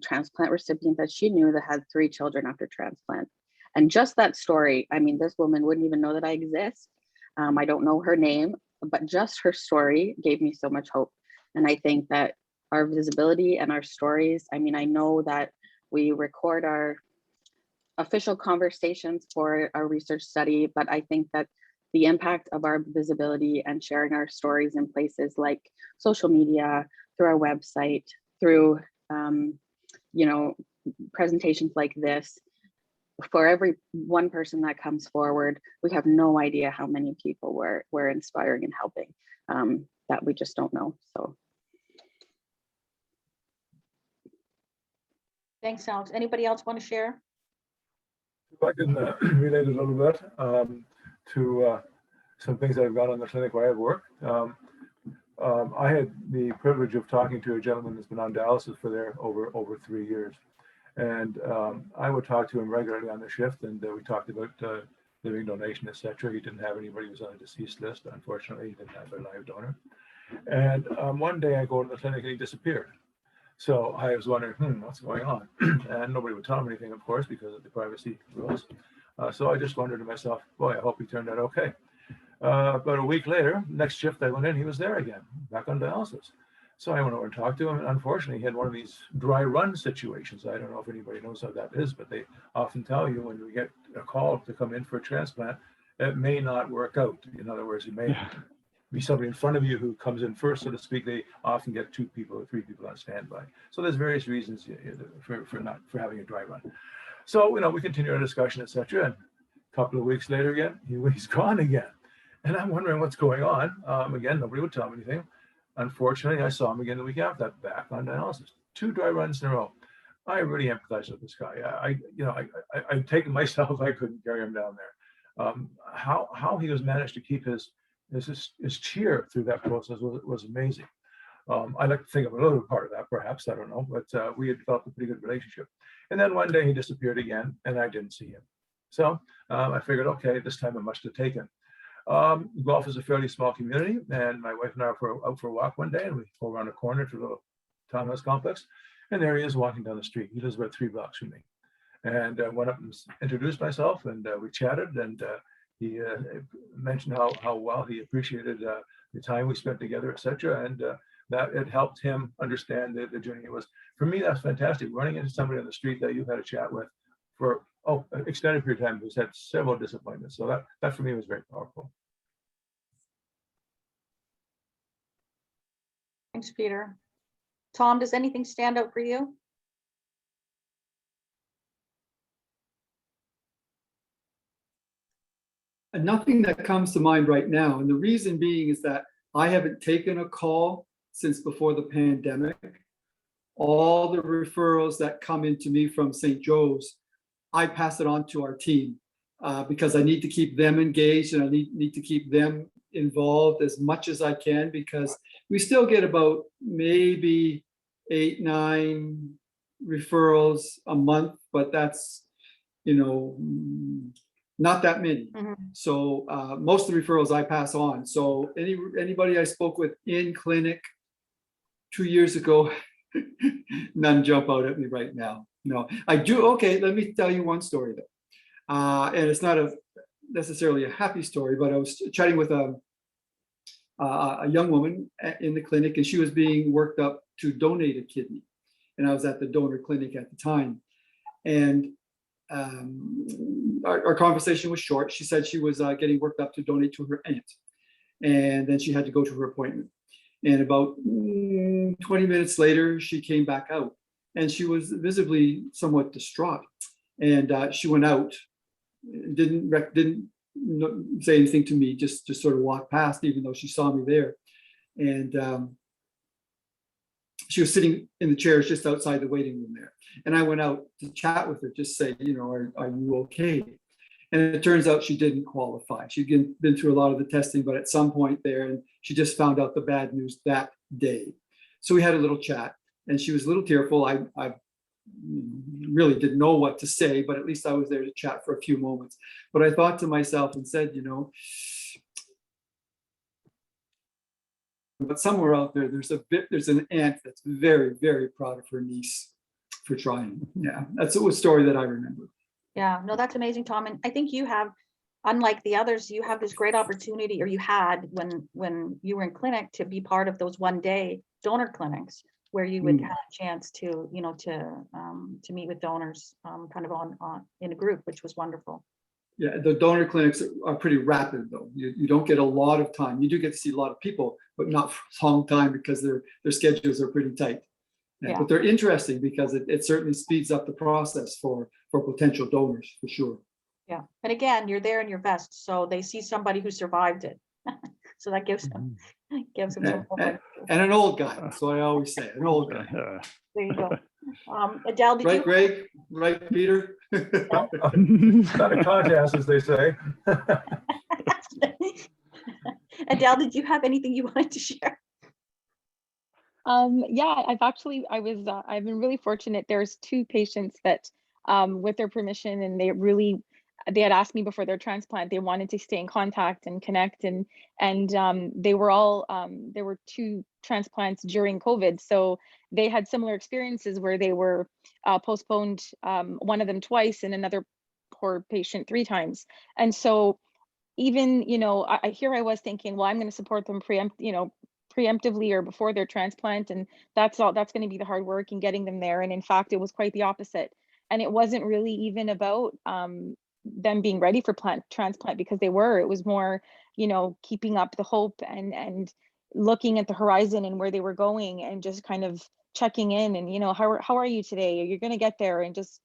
transplant recipient that she knew that had 3 children after transplant. And just that story, I mean, this woman wouldn't even know that I exist. I don't know her name, but just her story gave me so much hope. And I think that our visibility and our stories, I mean, I know that we record our official conversations for our research study, but I think that the impact of our visibility and sharing our stories in places like social media, through our website, through presentations like this, for every one person that comes forward, we have no idea how many people we're inspiring and helping that we just don't know. So. Thanks, Alex. Anybody else want to share? If I can relate a little bit to some things I've got on the clinic where I've worked. I had the privilege of talking to a gentleman that's been on dialysis for over 3 years. And I would talk to him regularly on the shift, and we talked about living donation, etc. He didn't have anybody who was on a deceased list. Unfortunately, he didn't have a live donor. And one day I go to the clinic and he disappeared. So I was wondering, what's going on? And nobody would tell me anything, of course, because of the privacy rules. So I just wondered to myself, boy, I hope he turned out okay. About a week later, next shift I went in, he was there again, back on dialysis. So I went over and talked to him. And unfortunately, he had one of these dry run situations. I don't know if anybody knows how that is, but they often tell you when you get a call to come in for a transplant, it may not work out. In other words, it may be somebody in front of you who comes in first, so to speak. They often get 2 people or 3 people on standby. So there's various reasons for having a dry run. So, we continue our discussion, etc. And a couple of weeks later again, he's gone again. And I'm wondering what's going on. Again, nobody would tell me anything. Unfortunately, I saw him again the week after that, back on dialysis. 2 dry runs in a row. I really empathize with this guy. I'd taken myself, I couldn't carry him down there. How he was managed to keep his cheer through that process was amazing. I like to think of a little part of that, perhaps, I don't know, but we had developed a pretty good relationship. And then one day he disappeared again, and I didn't see him. So I figured, okay, this time I must have taken. Guelph is a fairly small community, and my wife and I were out for a walk one day, and we go around a corner to the little townhouse complex, and there he is walking down the street. He lives about 3 blocks from me. And I went up and introduced myself, and we chatted, and he mentioned how well he appreciated the time we spent together, etc. And that it helped him understand the journey it was. For me, that's fantastic. Running into somebody on the street that you've had a chat with for an extended period of time who's had several disappointments. So that for me was very powerful. Thanks, Peter. Tom, does anything stand out for you? And nothing that comes to mind right now. And the reason being is that I haven't taken a call since before the pandemic. All the referrals that come into me from St. Joe's, I pass it on to our team because I need to keep them engaged, and I need to keep them involved as much as I can, because we still get about maybe 8, 9 referrals a month, but that's, not that many. Mhm. So most of the referrals I pass on. So anybody I spoke with in clinic 2 years ago, none jump out at me right now. No, I do. Okay, let me tell you one story though. And it's not necessarily a happy story, but I was chatting with a young woman in the clinic, and she was being worked up to donate a kidney. And I was at the donor clinic at the time. And our conversation was short. She said she was getting worked up to donate to her aunt. And then she had to go to her appointment. And about 20 minutes later, she came back out, and she was visibly somewhat distraught. And she went out, didn't say anything to me, just sort of walked past, even though she saw me there. And she was sitting in the chairs just outside the waiting room there. And I went out to chat with her, just say, are you okay? And it turns out she didn't qualify. She'd been through a lot of the testing, but at some point there, and she just found out the bad news that day. So we had a little chat, and she was a little tearful. I really didn't know what to say, but at least I was there to chat for a few moments. But I thought to myself and said, but somewhere out there, there's an aunt that's very, very proud of her niece for trying. Yeah, that's a story that I remember. Yeah, no, that's amazing, Tom. And I think you have, unlike the others, you have this great opportunity, or you had when you were in clinic, to be part of those one-day donor clinics where you would have a chance to, to meet with donors kind of on in a group, which was wonderful. Yeah, the donor clinics are pretty rapid though. You don't get a lot of time. You do get to see a lot of people, but not for a long time because their schedules are pretty tight. Yeah. But they're interesting because it certainly speeds up the process for potential donors, for sure. Yeah, and again, you're there in your vest, so they see somebody who survived it. So that gives them some hope. And an old guy, that's what I always say, an old guy. There you go. Adele, did right, Greg? Right, Peter? Not a contest, as they say. Adele, did you have anything you wanted to share? Yeah, I've been really fortunate. There's 2 patients that, with their permission, and they really they had asked me before their transplant, they wanted to stay in contact and connect, and they were all there were 2 transplants during COVID, so they had similar experiences where they were postponed, one of them twice and another poor patient 3 times. And so even, you know, here I was thinking, well, I'm going to support them preemptively or before their transplant, and that's going to be the hard work in getting them there. And in fact, it was quite the opposite. And it wasn't really even about them being ready for transplant, because they were. It was more, you know, keeping up the hope and looking at the horizon and where they were going, and just kind of checking in and, you know, how are you today? You're going to get there, and just,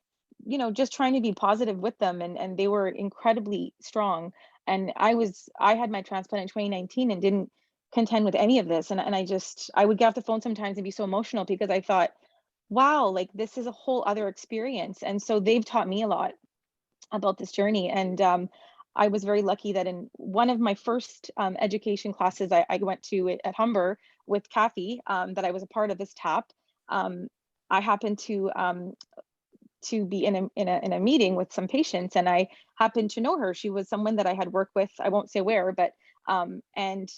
you know, just trying to be positive with them. And they were incredibly strong. And I had my transplant in 2019 and didn't contend with any of this. And I would get off the phone sometimes and be so emotional, because I thought, wow, like this is a whole other experience. And so they've taught me a lot about this journey. And I was very lucky that in one of my first education classes I went to at Humber with Kathy, that I was a part of this TAP. I happened to be in a meeting with some patients, and I happened to know her. She was someone that I had worked with, I won't say where, but and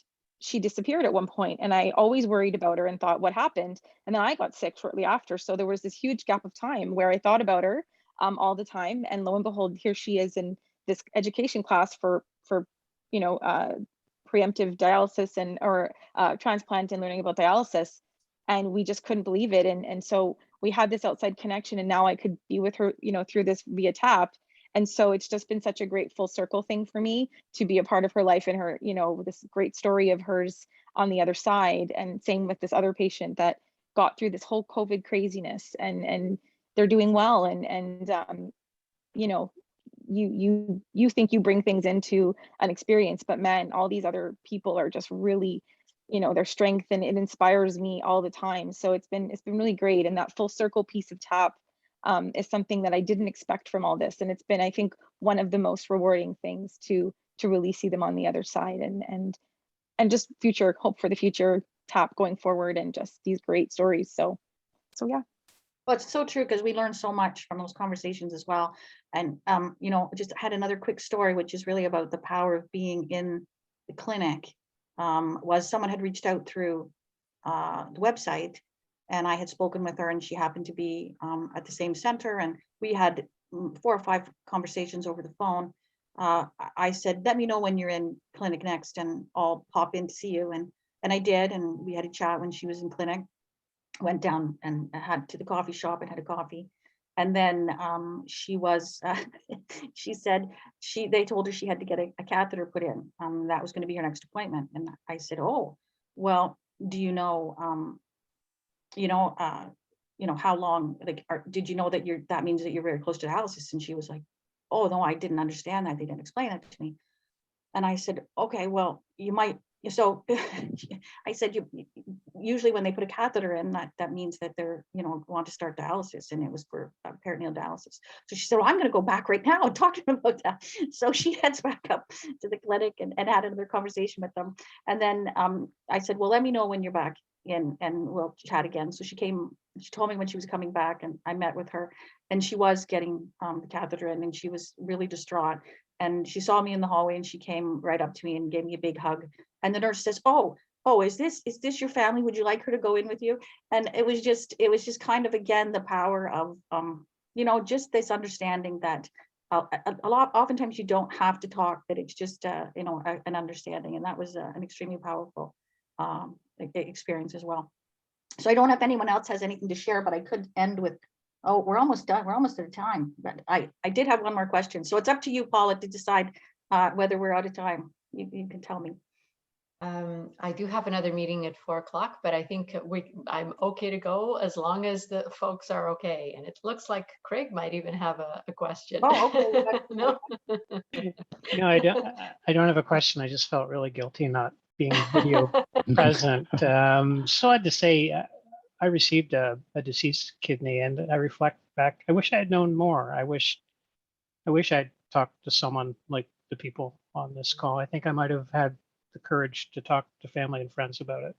she disappeared at one point, and I always worried about her and thought, what happened? And then I got sick shortly after, so there was this huge gap of time where I thought about her all the time. And lo and behold, here she is in this education class for you know, preemptive dialysis or transplant, and learning about dialysis. And we just couldn't believe it. And so we had this outside connection, and now I could be with her, you know, through this via TAP. And so it's just been such a great full circle thing for me to be a part of her life, and her, you know, this great story of hers on the other side. And same with this other patient that got through this whole COVID craziness, and they're doing well. And you know, you think you bring things into an experience, but man, all these other people are just really, you know, their strength, and it inspires me all the time. So it's been really great. And that full circle piece of TAP is something that I didn't expect from all this. And it's been, I think, one of the most rewarding things to really see them on the other side, and just hope for the future TAP going forward, and just these great stories. So yeah. Well, it's so true, because we learned so much from those conversations as well. And, you know, just had another quick story, which is really about the power of being in the clinic. Was someone had reached out through the website, and I had spoken with her, and she happened to be at the same center, and we had 4 or 5 conversations over the phone. I said, let me know when you're in clinic next, and I'll pop in to see you. And I did, and we had a chat when she was in clinic. Went down and had to the coffee shop and had a coffee. And then she said they told her she had to get a catheter put in. That was going to be her next appointment. And I said, oh, well, do you know, how long, like, did you know that that means that you're very close to dialysis? And she was like, oh, no, I didn't understand that. They didn't explain that to me. And I said, okay, well, you might. So I said, usually when they put a catheter in, that means that they're, want to start dialysis, and it was for peritoneal dialysis. So she said, well, I'm going to go back right now and talk to them about that. So she heads back up to the clinic and had another conversation with them. And then I said, well, let me know when you're back in and we'll chat again. So she told me when she was coming back, and I met with her, and she was getting the catheter in, and she was really distraught. And she saw me in the hallway, and she came right up to me and gave me a big hug. And the nurse says, oh, is this your family? Would you like her to go in with you? And it was just kind of, again, the power of, just this understanding that oftentimes you don't have to talk, that it's just, an understanding. And that was an extremely powerful experience as well. So I don't know if anyone else has anything to share, but I could end with, oh, we're almost done. We're almost out of time. But I did have one more question. So it's up to you, Paula, to decide whether we're out of time. You can tell me. I do have another meeting at 4 o'clock, but I think I'm okay to go as long as the folks are okay. And it looks like Craig might even have a question. Oh, okay. No. No, I don't have a question. I just felt really guilty not being video present. So I had to say, I received a deceased kidney, and I reflect back. I wish I had known more. I wish I'd talked to someone like the people on this call. I think I might have had the courage to talk to family and friends about it,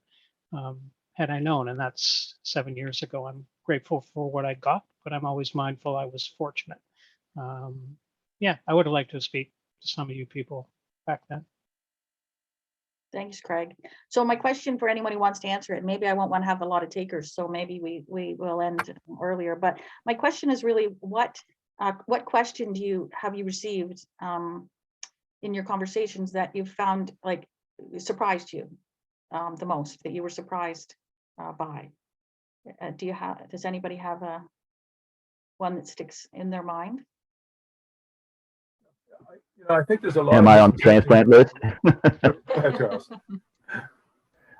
had I known. And that's 7 years ago. I'm grateful for what I got, but I'm always mindful I was fortunate. yeah, I would have liked to speak to some of you people back then. Thanks, Craig. So my question for anyone who wants to answer it, maybe I won't want to have a lot of takers, so maybe we will end earlier. But my question is really, what question have you received in your conversations that you found like surprised you the most, that you were surprised by? Does anybody have one that sticks in their mind? I think there's a lot. Am I on the transplant list? Go ahead, Charles.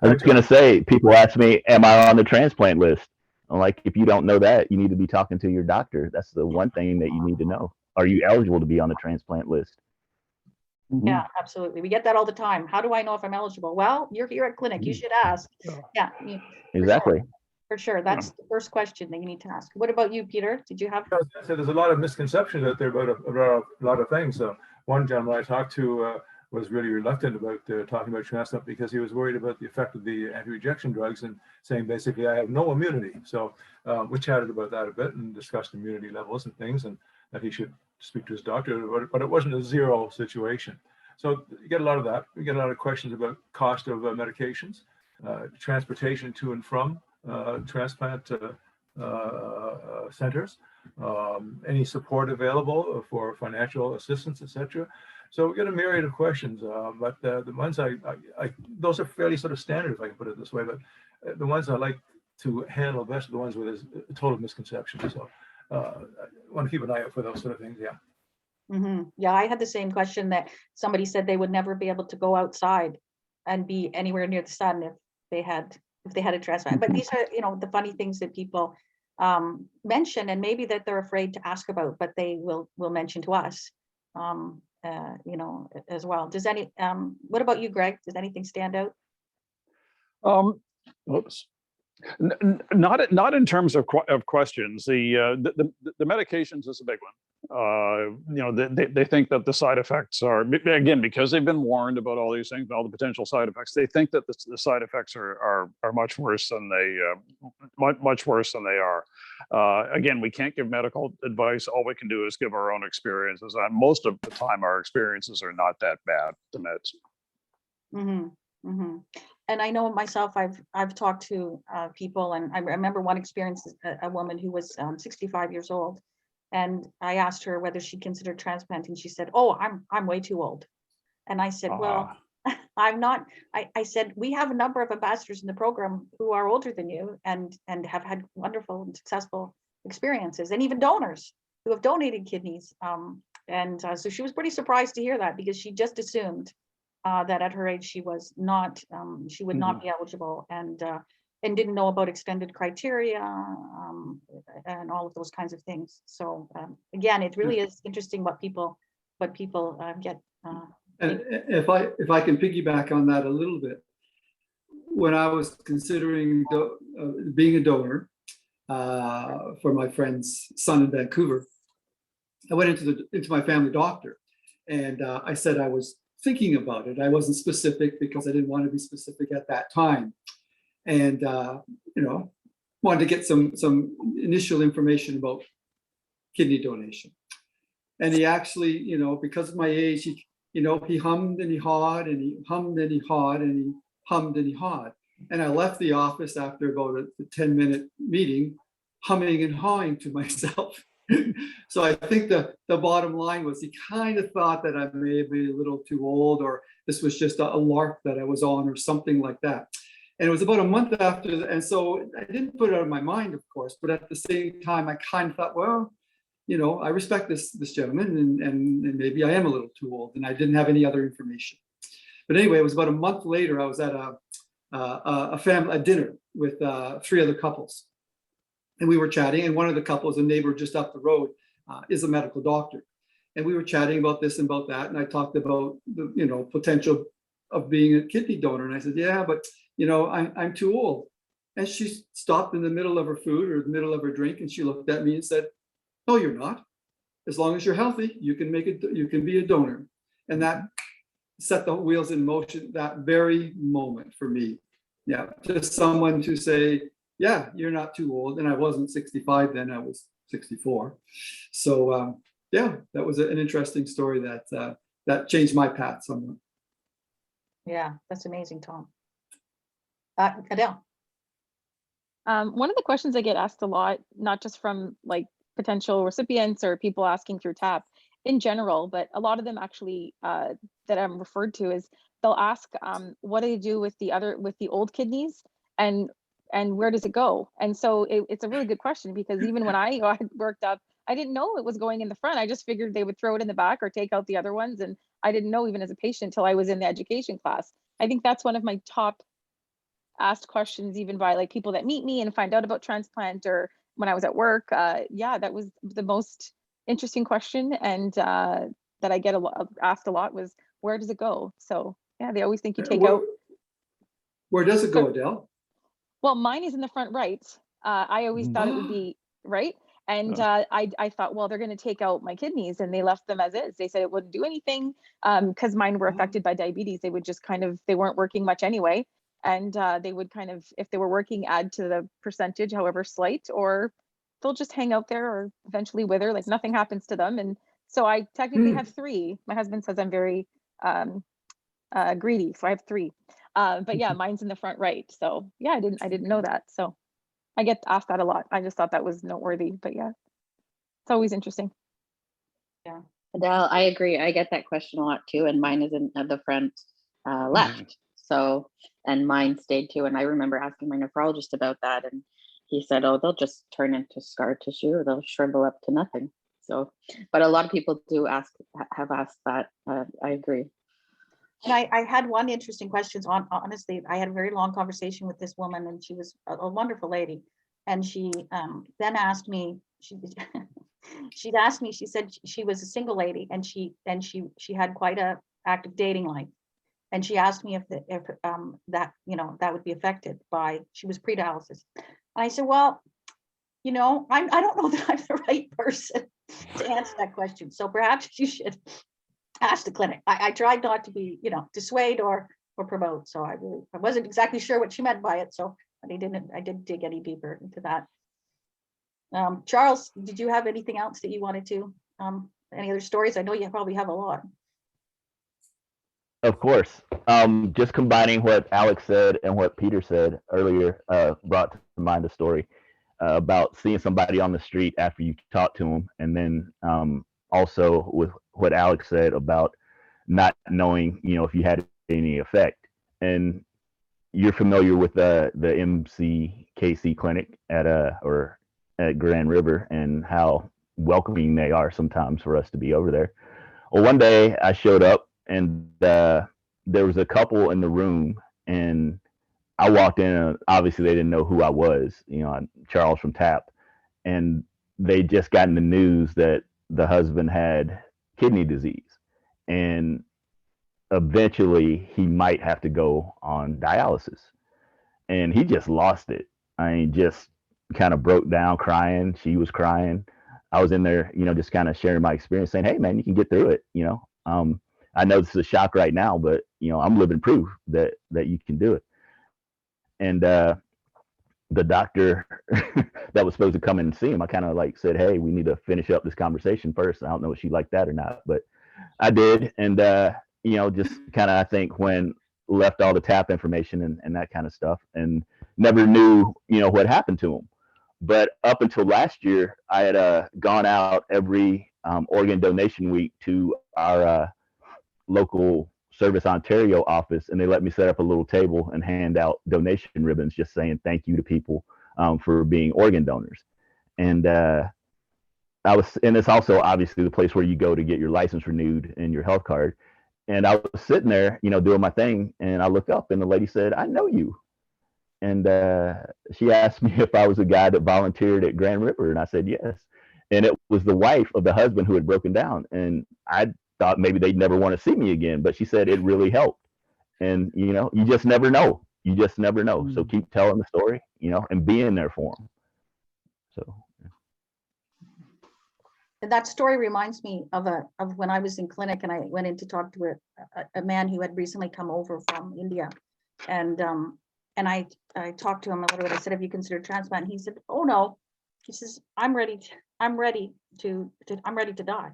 I was going to say, people ask me, am I on the transplant list? I'm like, if you don't know that, you need to be talking to your doctor. That's the one thing that you need to know. Are you eligible to be on the transplant list? Yeah, absolutely. We get that all the time. How do I know if I'm eligible? Well, you're here at clinic. You should ask. Yeah, Exactly. For sure. That's the first question that you need to ask. What about you, Peter? Did you have? So there's a lot of misconceptions out there about a lot of things. One gentleman I talked to was really reluctant about talking about transplant because he was worried about the effect of the anti-rejection drugs and saying basically I have no immunity. So we chatted about that a bit and discussed immunity levels and things, and that he should speak to his doctor, but it wasn't a zero situation. So you get a lot of that. We get a lot of questions about cost of medications, transportation to and from transplant centers, any support available for financial assistance, etc. So we get a myriad of questions, but the ones those are fairly sort of standard, if I can put it this way. But the ones I like to handle best are the ones where there's a total misconception. So I want to keep an eye out for those sort of things. Yeah. Mm-hmm. Yeah, I had the same question, that somebody said they would never be able to go outside and be anywhere near the sun if they had a transplant. But these are, the funny things that people mention, and maybe that they're afraid to ask about, but they will mention to us, as well. What about you, Greg? Does anything stand out? Oops. Not in terms of questions. The medications is a big one. They think that the side effects are, again, because they've been warned about all these things, all the potential side effects. They think that the side effects are much worse than they are. Again, we can't give medical advice. All we can do is give our own experiences. And most of the time, our experiences are not that bad. The meds. Mm-hmm. Mm-hmm. And I know myself, I've talked to people, and I remember one experience, a woman who was 65 years old, and I asked her whether she considered transplant, and she said, "Oh, I'm way too old." And I said, "Well, I'm not." I said, "We have a number of ambassadors in the program who are older than you and have had wonderful and successful experiences, and even donors who have donated kidneys." So she was pretty surprised to hear that, because she just assumed that at her age she was not, she would not be eligible, and didn't know about extended criteria and all of those kinds of things. So again, it really is interesting what people get. And if I can piggyback on that a little bit, when I was considering being a donor for my friend's son in Vancouver, I went into my family doctor, and I said I was thinking about it. I wasn't specific because I didn't want to be specific at that time, and wanted to get some initial information about kidney donation. And he actually, because of my age, he hummed and he hawed, and he hummed and he hawed, and he hummed and he hawed. And I left the office after about a 10-minute meeting, humming and hawing to myself. So I think the bottom line was he kind of thought that I may have been a little too old, or this was just a lark that I was on, or something like that. And it was about a month after, and so I didn't put it out of my mind, of course, but at the same time, I kind of thought, well, I respect this gentleman, and maybe I am a little too old, and I didn't have any other information. But anyway, it was about a month later, I was at a dinner with 3 other couples. And we were chatting, and one of the couples, a neighbor just up the road, is a medical doctor. And we were chatting about this and about that. And I talked about the potential of being a kidney donor. And I said, yeah, but I'm too old. And she stopped in the middle of her food or the middle of her drink, and she looked at me and said, no, you're not. As long as you're healthy, you can be a donor. And that set the wheels in motion that very moment for me. Yeah, just someone to say, yeah, you're not too old. And I wasn't 65 then, I was 64. So yeah, that was an interesting story that that changed my path somewhat. Yeah, that's amazing, Tom. Adele. One of the questions I get asked a lot, not just from like potential recipients or people asking through TAP in general, but a lot of them actually that I'm referred to is they'll ask, what do you do with the old kidneys and where does it go? And so it's a really good question, because even when I got worked up, I didn't know it was going in the front. I just figured they would throw it in the back or take out the other ones. And I didn't know, even as a patient, till I was in the education class. I think that's one of my top asked questions, even by like people that meet me and find out about transplant, or when I was at work. Yeah, that was the most interesting question, and that I get asked a lot was, where does it go? So yeah, they always think you take out. Where does it go, Adele? Well, mine is in the front right. I always thought it would be right. And I thought, well, they're going to take out my kidneys, and they left them as is. They said it wouldn't do anything because mine were affected by diabetes. They would just they weren't working much anyway. And they would kind of, if they were working, add to the percentage, however slight, or they'll just hang out there or eventually wither, like nothing happens to them. And so I technically have 3. My husband says I'm very greedy, so I have 3. But yeah, mine's in the front right. So yeah, I didn't know that. So I get asked that a lot. I just thought that was noteworthy, but yeah, it's always interesting. Yeah. Adele, I agree. I get that question a lot too, and mine is in the front left. So, and mine stayed too. And I remember asking my nephrologist about that, and he said, "Oh, they'll just turn into scar tissue, or they'll shrivel up to nothing." So, but a lot of people do have asked that. I agree. And I had one interesting question. Honestly, I had a very long conversation with this woman, and she was a wonderful lady. And she then asked me, she'd asked me, she said she was a single lady, and she had quite a active dating life. And she asked me if that, that would be affected by, she was pre-dialysis. And I said, well, I don't know that I'm the right person to answer that question. So perhaps you should ask the clinic. I tried not to be, dissuade or promote. So I wasn't exactly sure what she meant by it. So I didn't dig any deeper into that. Charles, did you have anything else that you wanted to, any other stories? I know you probably have a lot. Of course. Just combining what Alex said and what Peter said earlier brought to mind a story about seeing somebody on the street after you talked to them, and then also with what Alex said about not knowing, if you had any effect. And you're familiar with the MCKC clinic at Grand River, and how welcoming they are sometimes for us to be over there. Well, one day I showed up, and there was a couple in the room, and I walked in, and obviously they didn't know who I was. I'm Charles from TAP, and they just gotten the news that the husband had kidney disease, and eventually he might have to go on dialysis. And he just lost it. I mean, just kind of broke down crying. She was crying. I was in there, just kind of sharing my experience, saying, "Hey man, you can get through it. I know this is a shock right now, but I'm living proof that you can do it." And the doctor that was supposed to come in and see him, I kind of said, "Hey, we need to finish up this conversation first." I don't know if she liked that or not, but I did. And just kind of, I think, when left all the TAP information and that kind of stuff, and never knew what happened to him. But up until last year, I had gone out every organ donation week to our local Service Ontario office, and they let me set up a little table and hand out donation ribbons, just saying thank you to people for being organ donors. And and it's also obviously the place where you go to get your license renewed and your health card. And I was sitting there, doing my thing, and I look up, and the lady said, "I know you." And she asked me if I was the guy that volunteered at Grand River, and I said yes. And it was the wife of the husband who had broken down, and I thought maybe they'd never want to see me again, but she said it really helped. And you just never know. You just never know. So keep telling the story, and being there for them. So. And that story reminds me of when I was in clinic, and I went in to talk to a man who had recently come over from India, and I talked to him a little bit. I said, "Have you considered transplant?" And he said, "Oh no." He says, I'm ready to die.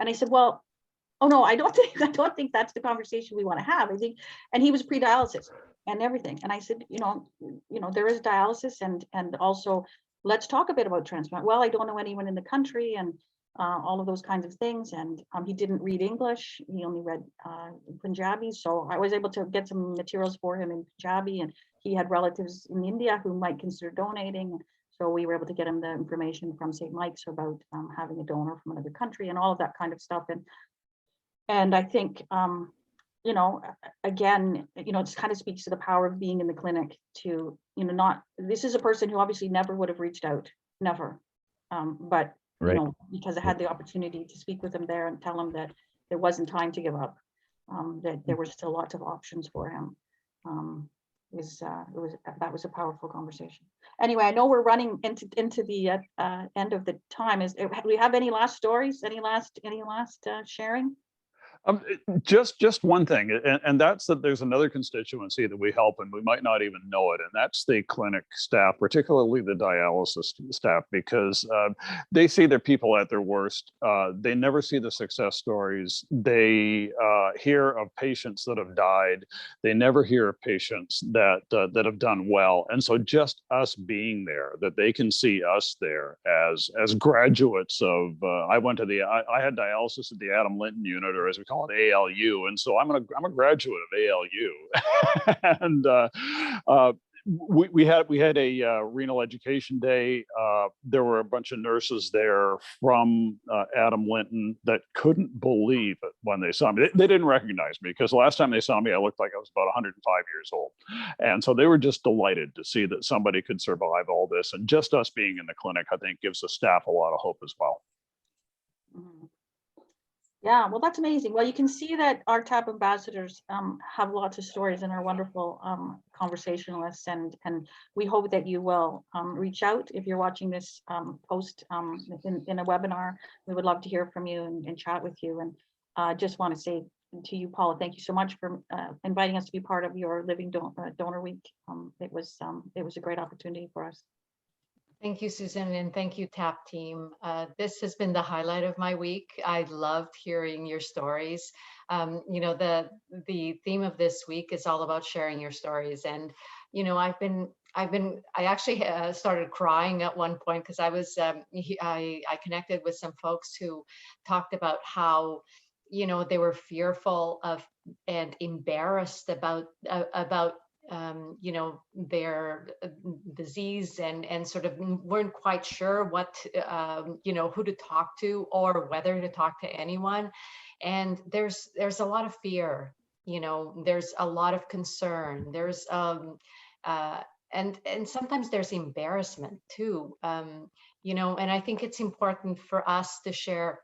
And I said, well, oh no, I don't think that's the conversation we want to have. I think, and he was pre-dialysis and everything. And I said, there is dialysis and also let's talk a bit about transplant. Well, I don't know anyone in the country and all of those kinds of things. And he didn't read English. He only read Punjabi. So I was able to get some materials for him in Punjabi, and he had relatives in India who might consider donating. So we were able to get him the information from St. Mike's about having a donor from another country and all of that kind of stuff. And I think, again, it kind of speaks to the power of being in the clinic to, this is a person who obviously never would have reached out, never. But, Right. Because I had the opportunity to speak with him there and tell him that there wasn't time to give up, that there were still lots of options for him. That was a powerful conversation. Anyway, I know we're running into the end of the time. Do we have any last stories? Any last sharing? Just one thing, and that's that there's another constituency that we help, and we might not even know it, and that's the clinic staff, particularly the dialysis staff, because they see their people at their worst. They never see the success stories. They hear of patients that have died. They never hear of patients that have done well, and so just us being there, that they can see us there as graduates of. I had dialysis at the Adam Linton unit, or as we call it, ALU, and so I'm a graduate of ALU, and we had a renal education day. There were a bunch of nurses there from Adam Linton that couldn't believe it when they saw me. They didn't recognize me because the last time they saw me, I looked like I was about 105 years old, and so they were just delighted to see that somebody could survive all this. And just us being in the clinic, I think, gives the staff a lot of hope as well. Mm-hmm. Yeah, well, that's amazing. Well, you can see that our TAP ambassadors have lots of stories and are wonderful conversationalists, and we hope that you will reach out if you're watching this post in a webinar. We would love to hear from you and chat with you. And just want to say to you, Paula, thank you so much for inviting us to be part of your Living Donor Week. It was a great opportunity for us. Thank you, Susan, and thank you, TAP team. This has been the highlight of my week. I loved hearing your stories. The theme of this week is all about sharing your stories, and I actually started crying at one point because I connected with some folks who talked about how they were fearful of and embarrassed about their disease and sort of weren't quite sure what, who to talk to or whether to talk to anyone. And there's a lot of fear, there's a lot of concern. There's, and sometimes there's embarrassment too, and I think it's important for us to share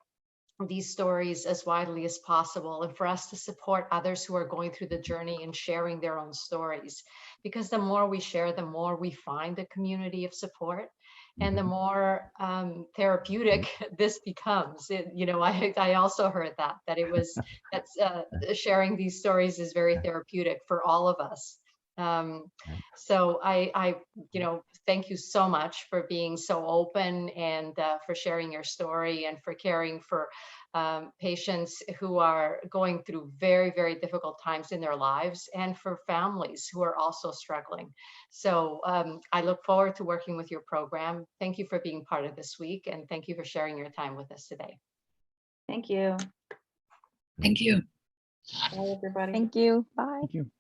these stories as widely as possible, and for us to support others who are going through the journey and sharing their own stories, because the more we share, the more we find a community of support, and the more therapeutic this becomes. I also heard that sharing these stories is very therapeutic for all of us. So I thank you so much for being so open and for sharing your story and for caring for patients who are going through very, very difficult times in their lives, and for families who are also struggling. So I look forward to working with your program. Thank you for being part of this week, and thank you for sharing your time with us today. Thank you. Thank you. Bye, everybody. Thank you. Bye. Thank you.